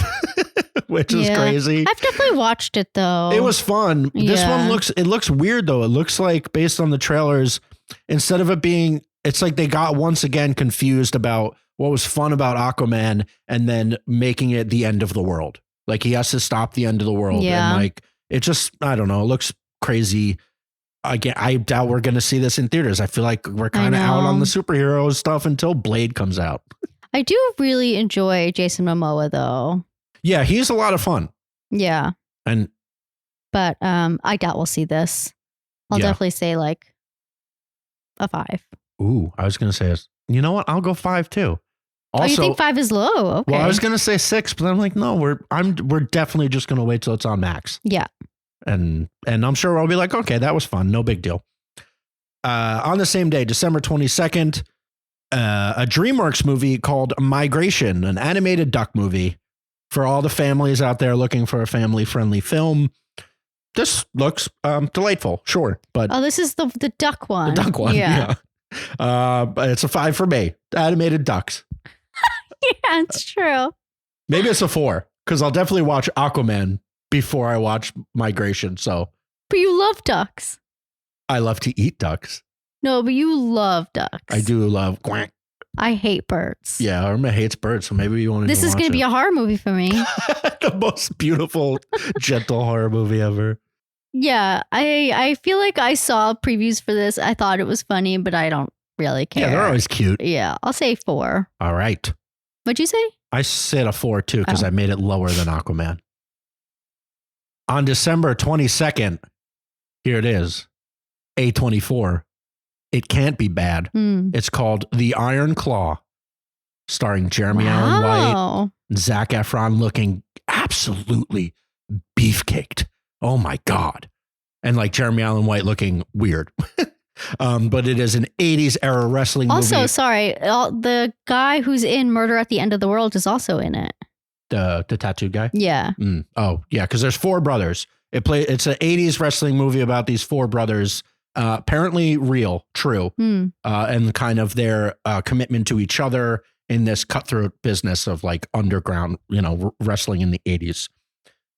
which is crazy.
I've definitely watched it though.
It was fun.
Yeah.
This one looks weird though. It looks like, based on the trailers, instead of it being, it's like they got once again confused about what was fun about Aquaman and then making it the end of the world. Like he has to stop the end of the world.
Yeah.
And like, it just, I don't know. It looks crazy. Again, I doubt we're going to see this in theaters. I feel like we're kind of out on the superhero stuff until Blade comes out.
I do really enjoy Jason Momoa though.
Yeah, he's a lot of fun.
Yeah. But I doubt we'll see this. I'll definitely say like a 5.
Ooh, I was going to say, you know what? I'll go 5 too. Also,
you think 5 is low? Okay.
Well, I was going to say 6, but I'm like, no, we're definitely just going to wait till it's on Max.
Yeah.
And I'm sure I'll be like, okay, that was fun. No big deal. On the same day, December 22nd, a DreamWorks movie called Migration, an animated duck movie for all the families out there looking for a family-friendly film. This looks delightful, sure. But
this is the duck one.
The duck one, yeah. It's a 5 for me. Animated ducks.
Yeah, it's true.
Maybe it's a 4, because I'll definitely watch Aquaman before I watch Migration. So,
but you love ducks.
I love to eat ducks.
No, but you love ducks.
I do love quack.
I hate birds.
Yeah, Irma hates birds, so maybe you want to.
This is going to be a horror movie for me.
The most beautiful, gentle horror movie ever.
Yeah, I feel like I saw previews for this. I thought it was funny, but I don't really care.
Yeah, they're always cute.
Yeah, I'll say 4.
All right.
What'd you say?
I said a 4 too because I made it lower than Aquaman. On December 22nd, here it is, A24. It can't be bad. It's called The Iron Claw, starring Jeremy Allen White, Zac Efron looking absolutely beefcaked. Oh my God. And like Jeremy Allen White looking weird. But it is an 80s era wrestling movie.
Also, sorry, the guy who's in Murder at the End of the World is also in it.
The tattooed guy?
Yeah.
Oh, yeah, because there's 4 brothers. It's an 80s wrestling movie about these 4 brothers, apparently real, true, and kind of their commitment to each other in this cutthroat business of like underground, wrestling in the 80s.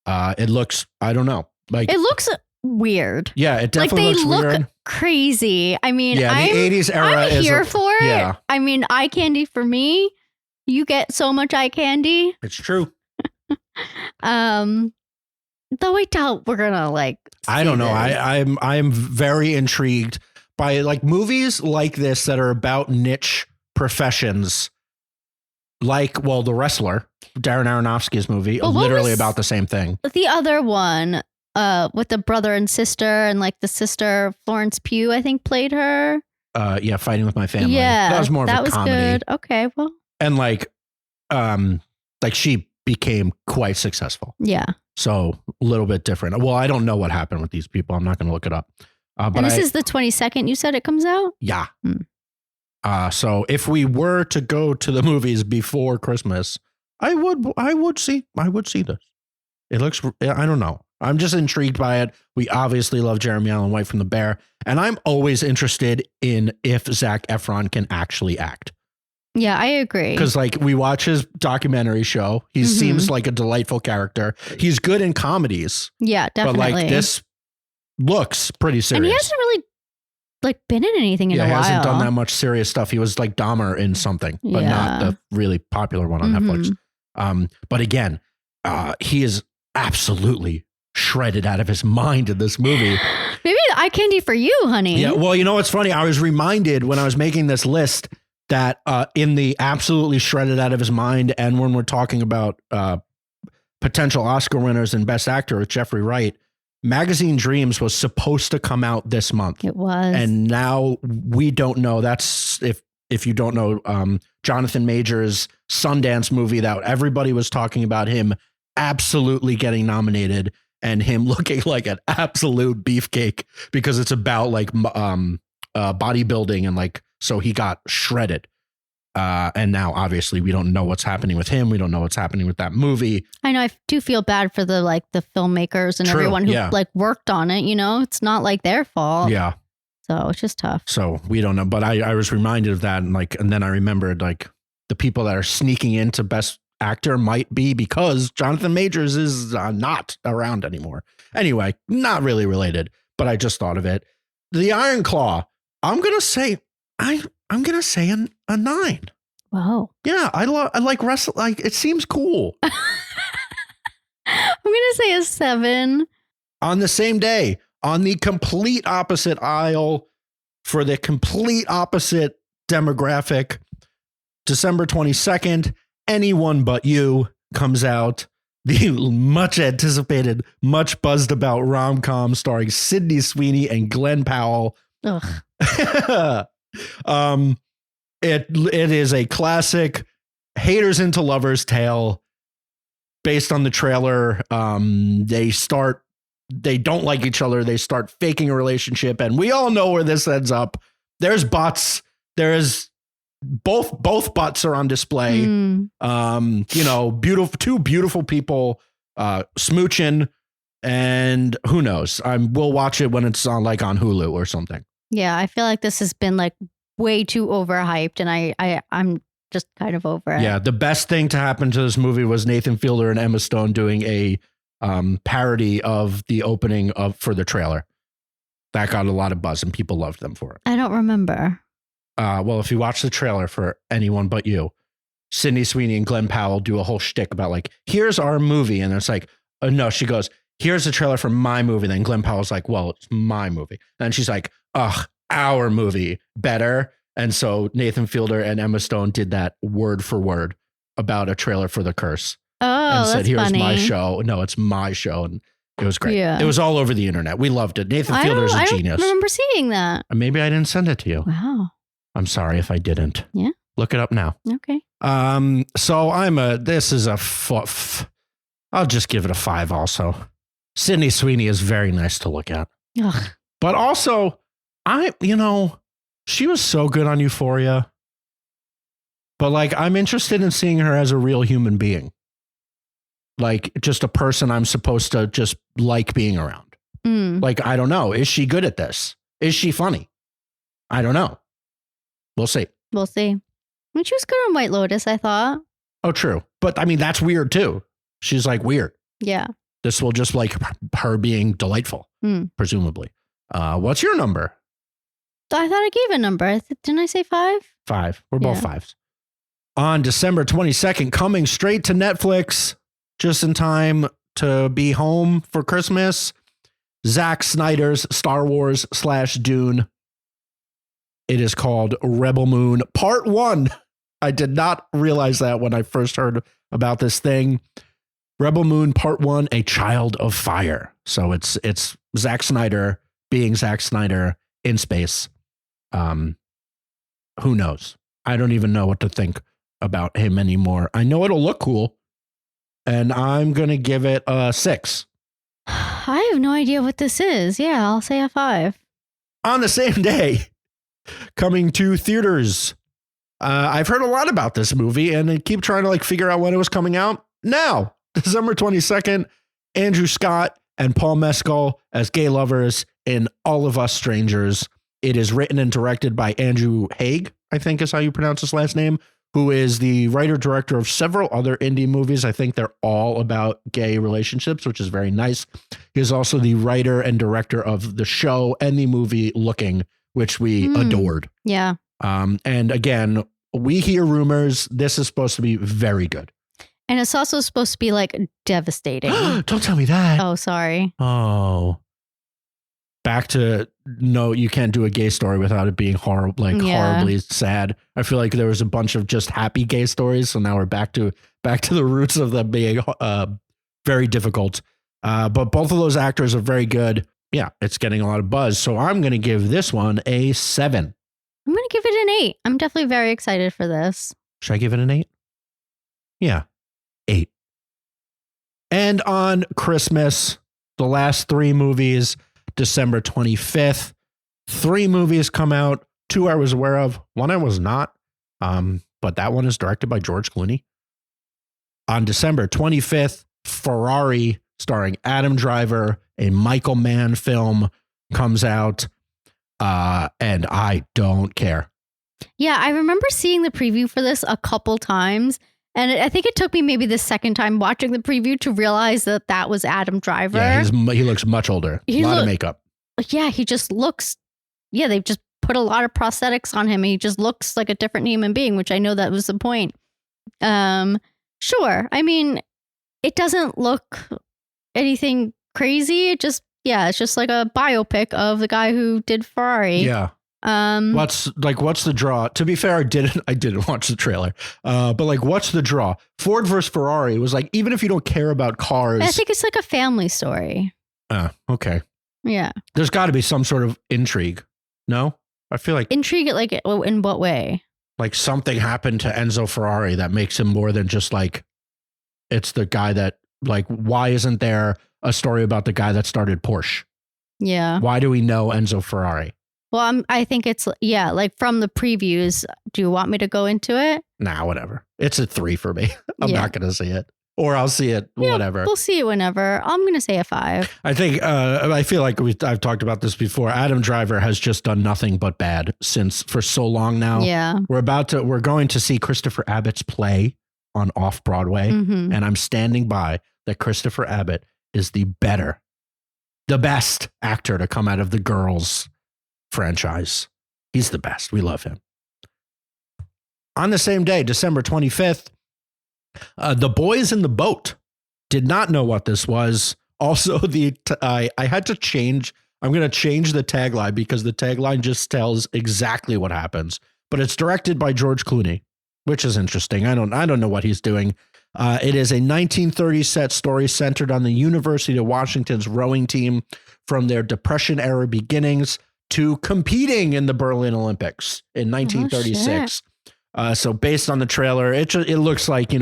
It looks, I don't know. Like, it
looks weird.
Yeah, it definitely looks weird.
Look crazy. I mean,
yeah, the 80s era
I'm here for it.
Yeah.
I mean, eye candy for me. You get so much eye candy.
It's true.
Though I doubt we're gonna
I don't know. I'm very intrigued by like movies like this that are about niche professions. Like, The Wrestler, Darren Aronofsky's movie, literally about the same thing.
The other one, with the brother and sister, and like the sister Florence Pugh, I think played her.
Yeah, Fighting with My Family.
Yeah,
that was more of a comedy.
Good. Okay, well,
and like she became quite successful.
Yeah.
So a little bit different. Well, I don't know what happened with these people. I'm not going to look it up. But
and this is the 22nd. You said it comes out.
Yeah. So if we were to go to the movies before Christmas, I would see this. It looks, I don't know. I'm just intrigued by it. We obviously love Jeremy Allen White from The Bear, and I'm always interested in if Zac Efron can actually act.
Yeah, I agree.
Because like we watch his documentary show, he seems like a delightful character. He's good in comedies.
Yeah, definitely.
But like this looks pretty serious.
And he hasn't really been in anything in a while.
Yeah, he hasn't done that much serious stuff. He was like Dahmer in something, but not the really popular one on Netflix. But again, he is absolutely shredded out of his mind in this movie.
Maybe the eye candy for you, honey.
Yeah, well, you know what's funny? I was reminded when I was making this list that in the absolutely shredded out of his mind, and when we're talking about potential Oscar winners and Best Actor with Jeffrey Wright, Magazine Dreams was supposed to come out this month.
It was.
And now we don't know. That's if you don't know, Jonathan Majors' Sundance movie that everybody was talking about him absolutely getting nominated and him looking like an absolute beefcake because it's about like bodybuilding and like, so he got shredded. And now obviously we don't know what's happening with him. We don't know what's happening with that movie.
I know. I do feel bad for the filmmakers and everyone who worked on it. It's not like their fault.
Yeah.
So it's just tough.
So we don't know. But I was reminded of that. And then I remembered the people that are sneaking into Best Actor might be because Jonathan Majors is not around anymore. Anyway, not really related, but I just thought of it. The Iron Claw. I'm going to say a 9.
Wow.
Yeah, I like wrestling. Like it seems cool.
I'm gonna say a 7.
On the same day, on the complete opposite aisle, for the complete opposite demographic, December 22nd, Anyone But You comes out. The much anticipated, much buzzed about rom-com starring Sydney Sweeney and Glenn Powell.
Ugh.
It is a classic haters into lovers tale based on the trailer. They don't like each other. They start faking a relationship, and we all know where this ends up. There's butts. There is both butts are on display. Two beautiful people smooching, and who knows? We'll watch it when it's on on Hulu or something.
Yeah, I feel like this has been way too overhyped, and I'm just kind of over it.
Yeah, the best thing to happen to this movie was Nathan Fielder and Emma Stone doing a parody of the opening for the trailer. That got a lot of buzz, and people loved them for it.
I don't remember.
Well, if you watch the trailer for Anyone But You, Sydney Sweeney and Glenn Powell do a whole shtick about here's our movie, and it's no, she goes, here's the trailer for my movie. Then Glenn Powell's like, well, it's my movie, and she's like, ugh, our movie better. And so Nathan Fielder and Emma Stone did that word for word about a trailer for The Curse.
Oh,
and
that's
said, here's
funny.
my show. No, it's my show. And it was great.
Yeah.
It was all over the internet. We loved it. Nathan Fielder's a genius.
I don't remember seeing that.
Maybe I didn't send it to you.
Wow.
I'm sorry if I didn't.
Yeah.
Look it up now.
Okay.
So this is I'll just give it a 5 also. Sydney Sweeney is very nice to look at.
Ugh.
But also, she was so good on Euphoria. But like, I'm interested in seeing her as a real human being. Like, just a person I'm supposed to just like being around. Like, I don't know. Is she good at this? Is she funny? I don't know. We'll see.
We'll see. I mean, she was good on White Lotus, I thought.
Oh, true. But I mean, that's weird too. She's like weird.
Yeah.
This will just like her being delightful, presumably. What's your number?
I thought I gave a number. Didn't I say 5?
5. We're both 5s. On December 22nd, coming straight to Netflix, just in time to be home for Christmas, Zack Snyder's Star Wars / Dune. It is called Rebel Moon Part 1. I did not realize that when I first heard about this thing. Rebel Moon Part 1, A Child of Fire. So it's Zack Snyder being Zack Snyder in space. Who knows? I don't even know what to think about him anymore. I know it'll look cool, and I'm going to give it a 6.
I have no idea what this is. Yeah, I'll say a 5.
On the same day, coming to theaters. I've heard a lot about this movie, and I keep trying to like figure out when it was coming out. Now, December 22nd, Andrew Scott and Paul Mescal as gay lovers in All of Us Strangers. It is written and directed by Andrew Haig, I think is how you pronounce his last name, who is the writer-director of several other indie movies. I think they're all about gay relationships, which is very nice. He is also the writer and director of the show and the movie Looking, which we adored.
Yeah.
And again, we hear rumors. This is supposed to be very good.
And it's also supposed to be like devastating.
Don't tell me that.
Oh, sorry.
Oh. Back to no, you can't do a gay story without it being horribly sad. I feel like there was a bunch of just happy gay stories, so now we're back to the roots of them being very difficult. But both of those actors are very good. Yeah, it's getting a lot of buzz. So I'm going to give this one a 7.
I'm going to give it an 8. I'm definitely very excited for this.
Should I give it an 8? Yeah, 8. And on Christmas, the last 3 movies, December 25th, 3 movies come out. 2 I was aware of. 1 I was not. But that one is directed by George Clooney. On December 25th, Ferrari, starring Adam Driver, a Michael Mann film, comes out. And I don't care.
Yeah, I remember seeing the preview for this a couple times. And I think it took me maybe the second time watching the preview to realize that was Adam Driver.
Yeah, he looks much older. A lot of makeup.
Yeah, he just looks, they've just put a lot of prosthetics on him. He just looks like a different human being, which I know that was the point. Sure. I mean, it doesn't look anything crazy. It's just like a biopic of the guy who did Ferrari.
Yeah. What's the draw? To be fair, I didn't watch the trailer. But like, what's the draw? Ford versus Ferrari was like, even if you don't care about cars,
I think it's like a family story.
Okay.
Yeah.
There's got to be some sort of intrigue. No, I feel like
intrigue. Like, in what way?
Like something happened to Enzo Ferrari that makes him more than just like, it's the guy that like, why isn't there a story about the guy that started Porsche?
Yeah.
Why do we know Enzo Ferrari?
Well, I think it's, like from the previews. Do you want me to go into it?
Nah, whatever. It's a 3 for me. I'm not going to see it. Or I'll see it, whatever.
We'll see it whenever. I'm going to say a 5.
I think, I feel like I've talked about this before. Adam Driver has just done nothing but bad for so long now.
Yeah.
We're going to see Christopher Abbott's play on Off-Broadway.
Mm-hmm.
And I'm standing by that Christopher Abbott is the best actor to come out of the Girls franchise. He's the best. We love him. On the same day, December 25th, The Boys in the Boat. Did not know what this was. Also, I had to change. I'm going to change the tagline because the tagline just tells exactly what happens. but it's directed by George Clooney, which is interesting. I don't know what he's doing. It is a 1930s set story centered on the University of Washington's rowing team from their Depression era beginnings to competing in the Berlin Olympics in 1936. So based on the trailer, it looks like,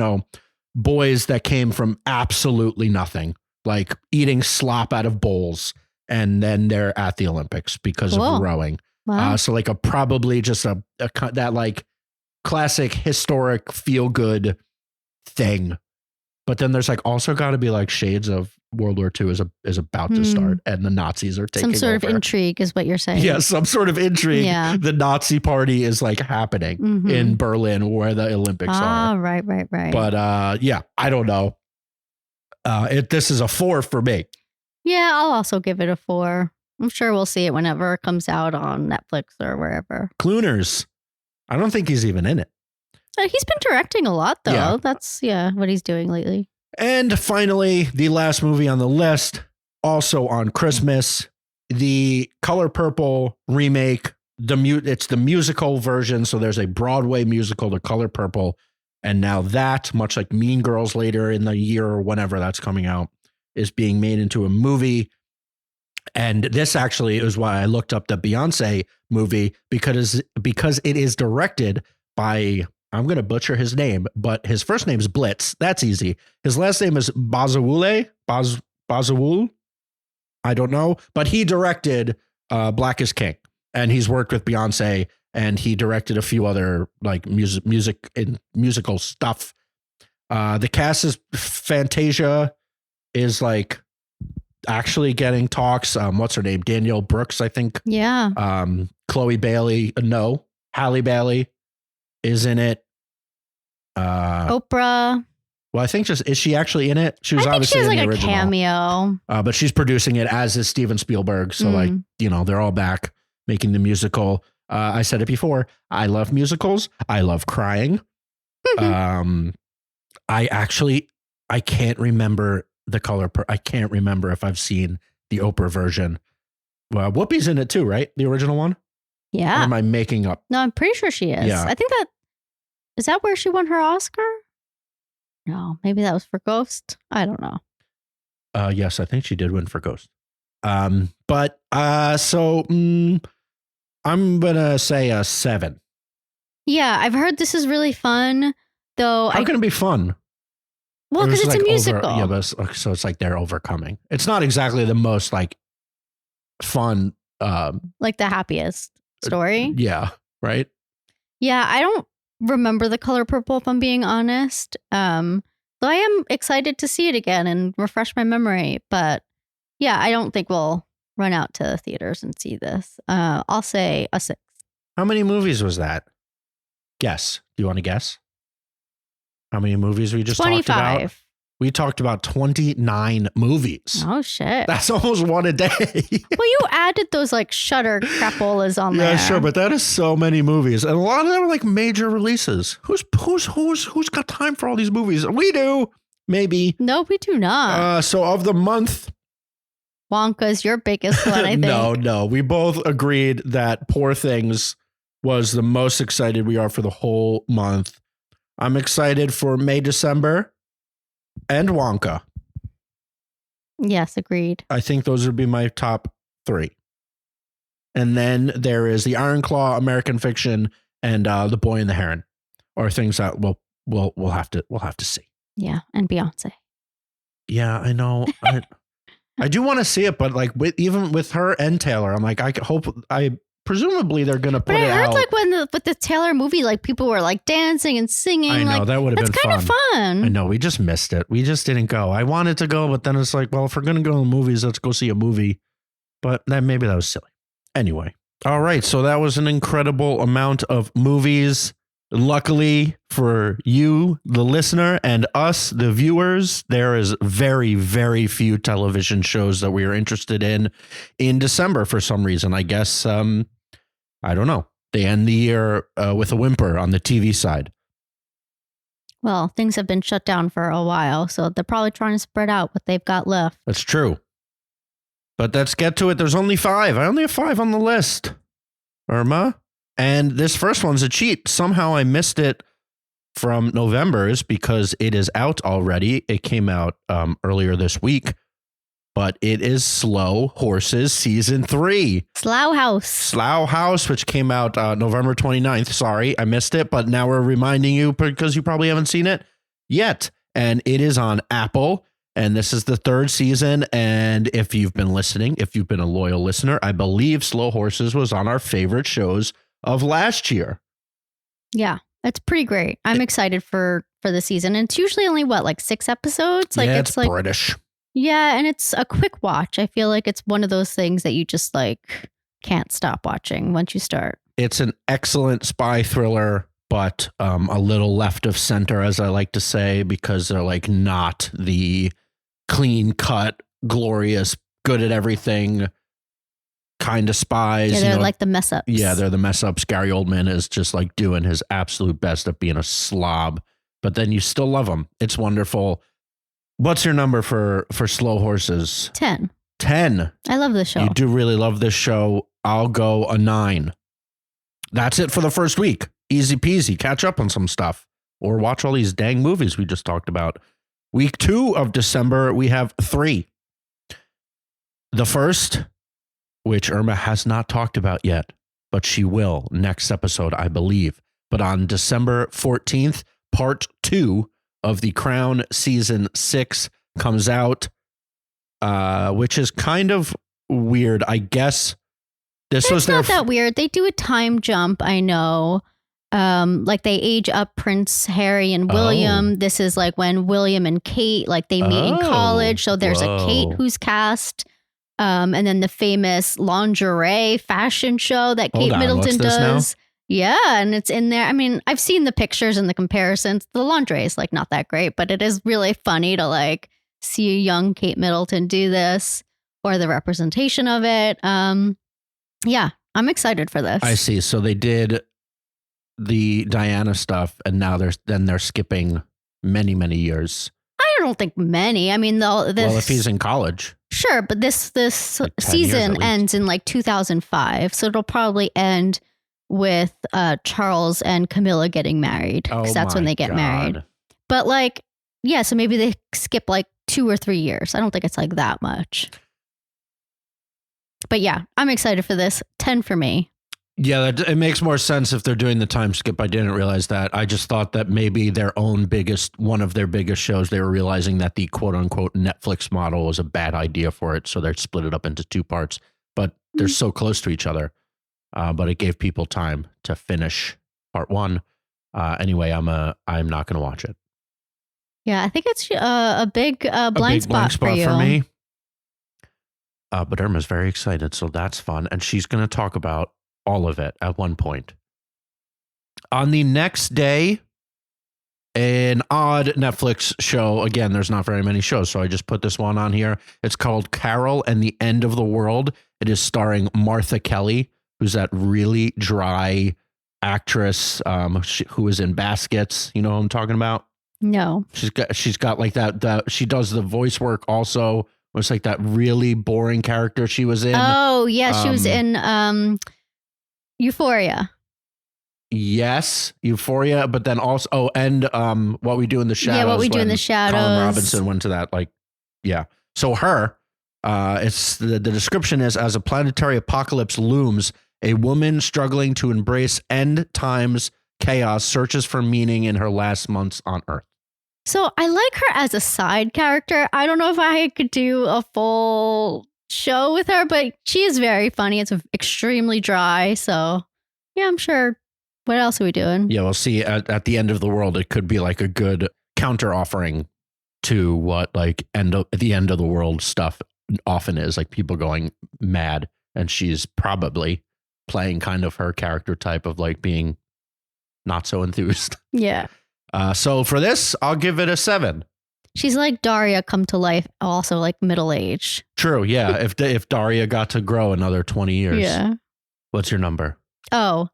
boys that came from absolutely nothing, like eating slop out of bowls, and then they're at the Olympics because of rowing.
Wow.
So like probably just that like classic historic feel good thing. But then there's like also got to be like shades of World War II is about to start, and the Nazis are taking
some sort
over.
of intrigue is what you're saying.
Yeah, some sort of intrigue.
Yeah.
The Nazi party is like happening in Berlin where the Olympics are.
Right.
But yeah, I don't know. This is a 4 for me.
Yeah, I'll also give it a 4. I'm sure we'll see it whenever it comes out on Netflix or wherever.
Clooners. I don't think he's even in it.
He's been directing a lot, though.
Yeah.
That's what he's doing lately.
And finally, the last movie on the list, also on Christmas, the Color Purple remake. It's the musical version. So there's a Broadway musical, The Color Purple. And now that, much like Mean Girls later in the year or whenever that's coming out, is being made into a movie. And this actually is why I looked up the Beyoncé movie, because it is directed by, I'm going to butcher his name, but his first name is Blitz. That's easy. His last name is Bazawule. Bazawul. I don't know, but he directed Black is King, and he's worked with Beyonce, and he directed a few other like music and musical stuff. The cast is Fantasia is like actually getting talks. What's her name? Danielle Brooks, I think.
Yeah.
Chloe Bailey. No, Halle Bailey is in it.
Oprah.
Well, I think is she actually in it? She was obviously in the original.
A cameo.
But she's producing it, as is Steven Spielberg. So like, they're all back making the musical. I said it before. I love musicals. I love crying. I can't remember the color. I can't remember if I've seen the Oprah version. Well, Whoopi's in it too, right? The original one?
Yeah.
Or am I making up?
No, I'm pretty sure she is.
Yeah.
I think is that where she won her Oscar? No, maybe that was for Ghost. I don't know.
Yes, I think she did win for Ghost. So I'm going to say a 7.
Yeah, I've heard this is really fun, though.
How can it be fun?
Well, because it's like a musical.
So it's like they're overcoming. It's not exactly the most like fun.
Like the happiest story.
Yeah, right?
Yeah, I don't remember The Color Purple, if I'm being honest. Though I am excited to see it again and refresh my memory. But yeah, I don't think we'll run out to theaters and see this. I'll say a 6.
How many movies was that? Guess. Do you want to guess? How many movies we just
25.
talked about? We talked about 29 movies.
Oh, shit.
That's almost one a day.
Well, you added those like Shudder crapolas on there.
Yeah, sure, but that is so many movies. And a lot of them are like major releases. Who's got time for all these movies? We do. Maybe.
No, we do not.
So of the month,
Wonka's your biggest one, I think.
No. We both agreed that Poor Things was the most excited we are for the whole month. I'm excited for May, December, and Wonka.
Yes, agreed.
I think those would be my top 3. And then there is The Iron Claw, American Fiction, and The Boy and the Heron, or things that we'll have to see.
Yeah, and Beyonce.
Yeah, I know. I do want to see it, but like even with her and Taylor, I'm like, presumably they're gonna put it out.
But I heard like with the Taylor movie, like people were like dancing and singing.
I know,
like,
that would have been
fun. That's kind of fun.
I know, we just missed it. We just didn't go. I wanted to go, but then it's like, well, if we're gonna go to the movies, let's go see a movie. But maybe that was silly. Anyway, all right. So that was an incredible amount of movies. Luckily for you, the listener, and us, the viewers, there is very, very few television shows that we are interested in December for some reason. I guess, I don't know. They end the year with a whimper on the TV side.
Well, things have been shut down for a while, so they're probably trying to spread out what they've got left.
That's true. But let's get to it. There's only 5. I only have 5 on the list. Irma, And this first one's a cheat. Somehow I missed it from November's because it is out already. It came out earlier this week, but it is Slow Horses Season 3.
Slough House,
which came out November 29th. Sorry, I missed it, but now we're reminding you because you probably haven't seen it yet. And it is on Apple, and this is the 3rd season. And if you've been listening, if you've been a loyal listener, I believe Slow Horses was on our favorite shows of last year.
Yeah, it's pretty great. I'm excited for the season. And it's usually only like 6 episodes. Like
yeah, it's
like
British.
Yeah, and it's a quick watch. I feel like it's one of those things that you just like can't stop watching once you start.
It's an excellent spy thriller, but a little left of center, as I like to say, because they're like not the clean cut, glorious, good at everything kind of spies.
Yeah, they're like the mess ups.
Yeah, they're the mess ups. Gary Oldman is just like doing his absolute best at being a slob, but then you still love him. It's wonderful. What's your number for Slow Horses?
10.
10.
I love this show.
You do really love this show. I'll go a 9. That's it for the first week. Easy peasy. Catch up on some stuff or watch all these dang movies we just talked about. Week 2 of December, we have 3. The first, which Irma has not talked about yet, but she will next episode, I believe. But on December 14th, part 2 of The Crown season 6 comes out, which is kind of weird. I guess this was
not that weird. They do a time jump, I know. Like they age up Prince Harry and William. This is like when William and Kate, like they meet in college. So there's a Kate who's cast. And then the famous lingerie fashion show that Kate Middleton does. Now? Yeah, and it's in there. I mean, I've seen the pictures and the comparisons. The lingerie is like not that great, but it is really funny to like see a young Kate Middleton do this or the representation of it. Yeah, I'm excited for this.
I see. So they did the Diana stuff, and now they're skipping many years.
I don't think many. I mean, well,
if he's in college,
sure, but this like season ends in like 2005, so it'll probably end with Charles and Camilla getting married, because that's when they get married. But like, yeah, so maybe they skip like 2 or 3 years. I don't think it's like that much. But yeah, I'm excited for this. 10 for me.
Yeah, it makes more sense if they're doing the time skip. I didn't realize that. I just thought that maybe one of their biggest shows, they were realizing that the quote unquote Netflix model was a bad idea for it. So they're split it up into 2 parts, but they're so close to each other. But it gave people time to finish part 1. Anyway, I'm not going to watch it.
Yeah, I think it's a big blind spot for you.
For me. But Irma's very excited, so that's fun. And she's going to talk about all of it at one point. On the next day, an odd Netflix show. Again, there's not very many shows, so I just put this one on here. It's called Carol and the End of the World. It is starring Martha Kelly, who's that really dry actress who is in Baskets. You know what I'm talking about?
No.
She's got like that she does the voice work also. It was like that really boring character she was in.
Oh, yeah, she was in Euphoria.
Yes, Euphoria, but then also What We Do in the Shadows.
Yeah, What We Do in the Shadows.
Colin Robinson went to that, like, yeah. So her, it's the description is, as a planetary apocalypse looms, a woman struggling to embrace end times chaos searches for meaning in her last months on Earth.
So I like her as a side character. I don't know if I could do a full show with her, but she is very funny. It's extremely dry. So yeah, I'm sure. What else are we doing?
Yeah, we'll see at the end of the world. It could be like a good counter offering to what like the end of the world stuff often is, like people going mad. And she's probably playing kind of her character type of like being not so enthused.
Yeah.
So for this, I'll give it a 7.
She's like Daria come to life, also like middle age.
True. Yeah. if Daria got to grow another 20 years.
Yeah.
What's your number?
Oh,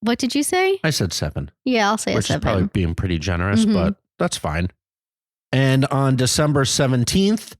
what did you say?
I said 7.
Yeah, I'll say a 7.
Which is probably being pretty generous, but that's fine. And on December 17th,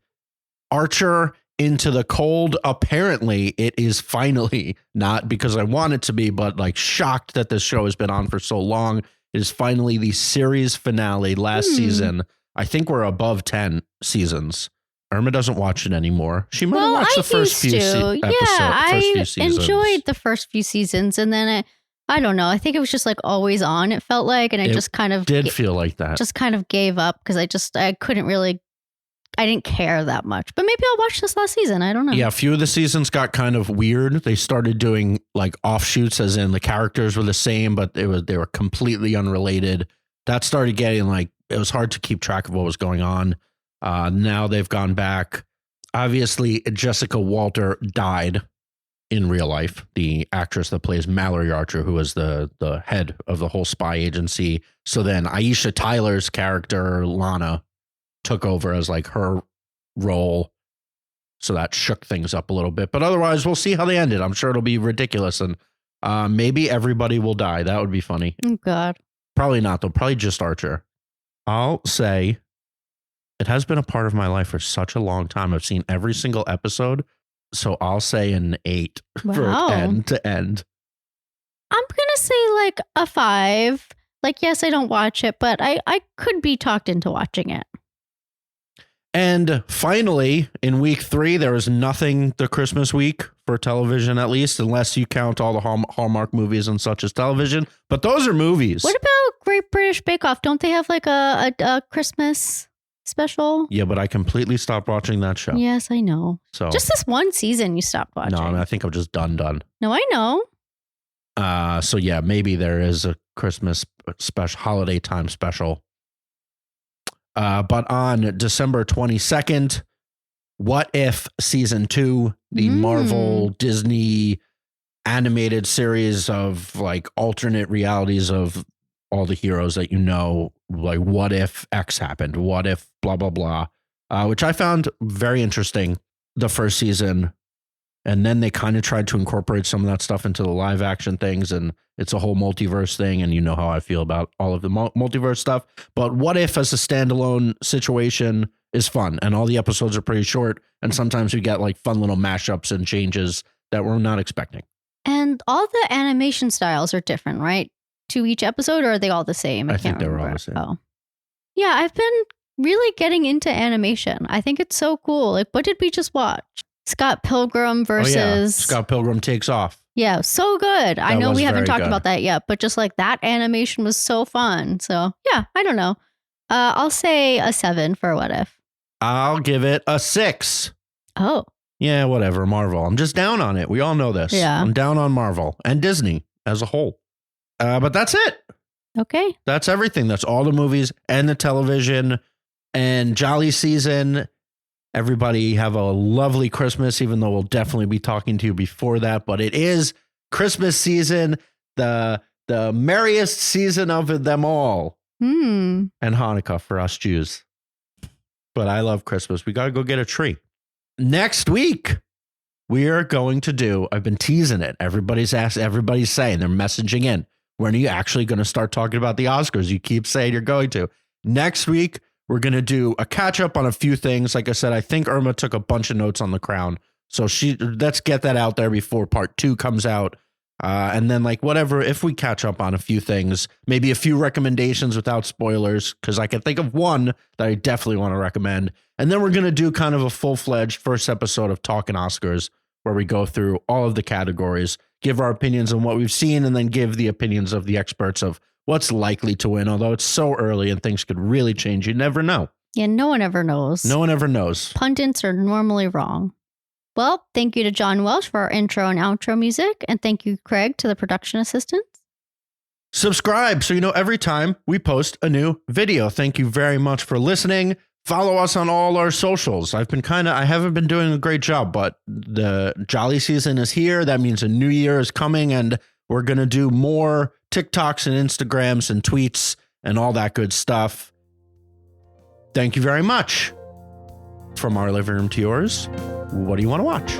Archer into the cold. Apparently, it is finally, not because I want it to be, but like shocked that this show has been on for so long. It is finally the series finale last season. I think we're above 10 seasons. Irma doesn't watch it anymore. She might have watched the first few episodes.
I enjoyed the first few seasons, and then I don't know. I think it was just like always on. It felt like, and it just kind of
did feel like that.
Just kind of gave up because I couldn't really. I didn't care that much, but maybe I'll watch this last season. I don't know.
Yeah, a few of the seasons got kind of weird. They started doing like offshoots, as in the characters were the same, but they were completely unrelated. That started getting like, it was hard to keep track of what was going on. Now they've gone back. Obviously, Jessica Walter died in real life. The actress that plays Mallory Archer, who was the head of the whole spy agency. So then Aisha Tyler's character, Lana, took over as like her role. So that shook things up a little bit. But otherwise, we'll see how they ended. I'm sure it'll be ridiculous. And maybe everybody will die. That would be funny.
Oh, God.
Probably not, though. Probably just Archer. I'll say it has been a part of my life for such a long time. I've seen every single episode. So I'll say an 8 for end to end.
I'm going to say like a 5. Like, yes, I don't watch it, but I could be talked into watching it.
And finally, in week 3, there is nothing the Christmas week for television, at least, unless you count all the Hallmark movies and such as television. But those are movies.
What about Great British Bake Off? Don't they have like a Christmas special?
Yeah, but I completely stopped watching that show.
Yes, I know.
So
just this one season you stopped watching.
No, I think I'm just done.
No, I know.
So yeah, maybe there is a Christmas special, holiday time special. But on December 22nd, What If Season 2, the Marvel Disney animated series of like alternate realities of all the heroes that you know, like what if X happened? What if blah, blah, blah, which I found very interesting the first season. And then they kind of tried to incorporate some of that stuff into the live action things. And it's a whole multiverse thing. And you know how I feel about all of the multiverse stuff. But What If as a standalone situation is fun. And all the episodes are pretty short. And sometimes we get like fun little mashups and changes that we're not expecting.
And all the animation styles are different, right? To each episode, or are they all the same?
I think they were all the same.
Oh. Yeah, I've been really getting into animation. I think it's so cool. Like, what did we just watch? Scott Pilgrim versus
Scott Pilgrim Takes Off.
Yeah, so good. I know we haven't talked about that yet, but just like that animation was so fun. So yeah, I don't know. I'll say a 7 for What If.
I'll give it a 6.
Oh.
Yeah, whatever. Marvel. I'm just down on it. We all know this.
Yeah.
I'm down on Marvel and Disney as a whole. But that's it.
Okay.
That's everything. That's all the movies and the television and Jolly season. Everybody have a lovely Christmas, even though we'll definitely be talking to you before that. But it is Christmas season, the merriest season of them all. And Hanukkah for us Jews. But I love Christmas. We got to go get a tree. Next week, we are going to do, I've been teasing it. Everybody's saying, they're messaging in. When are you actually going to start talking about the Oscars? You keep saying you're going to. Next week, we're going to do a catch up on a few things. Like I said, I think Irma took a bunch of notes on The Crown. So let's get that out there before part 2 comes out. And then like whatever, if we catch up on a few things, maybe a few recommendations without spoilers, because I can think of one that I definitely want to recommend. And then we're going to do kind of a full-fledged first episode of Talking Oscars, where we go through all of the categories, give our opinions on what we've seen, and then give the opinions of the experts of what's likely to win, although it's so early and things could really change. You never know.
Yeah, no one ever knows.
No one ever knows.
Pundits are normally wrong. Well, thank you to John Welsh for our intro and outro music, and thank you, Craig, to the production assistants.
Subscribe so you know every time we post a new video. Thank you very much for listening. Follow us on all our socials. I haven't been doing a great job, but the jolly season is here. That means a new year is coming, and we're going to do more TikToks and Instagrams and tweets and all that good stuff. Thank you very much. From our living room to yours, what do you want to watch?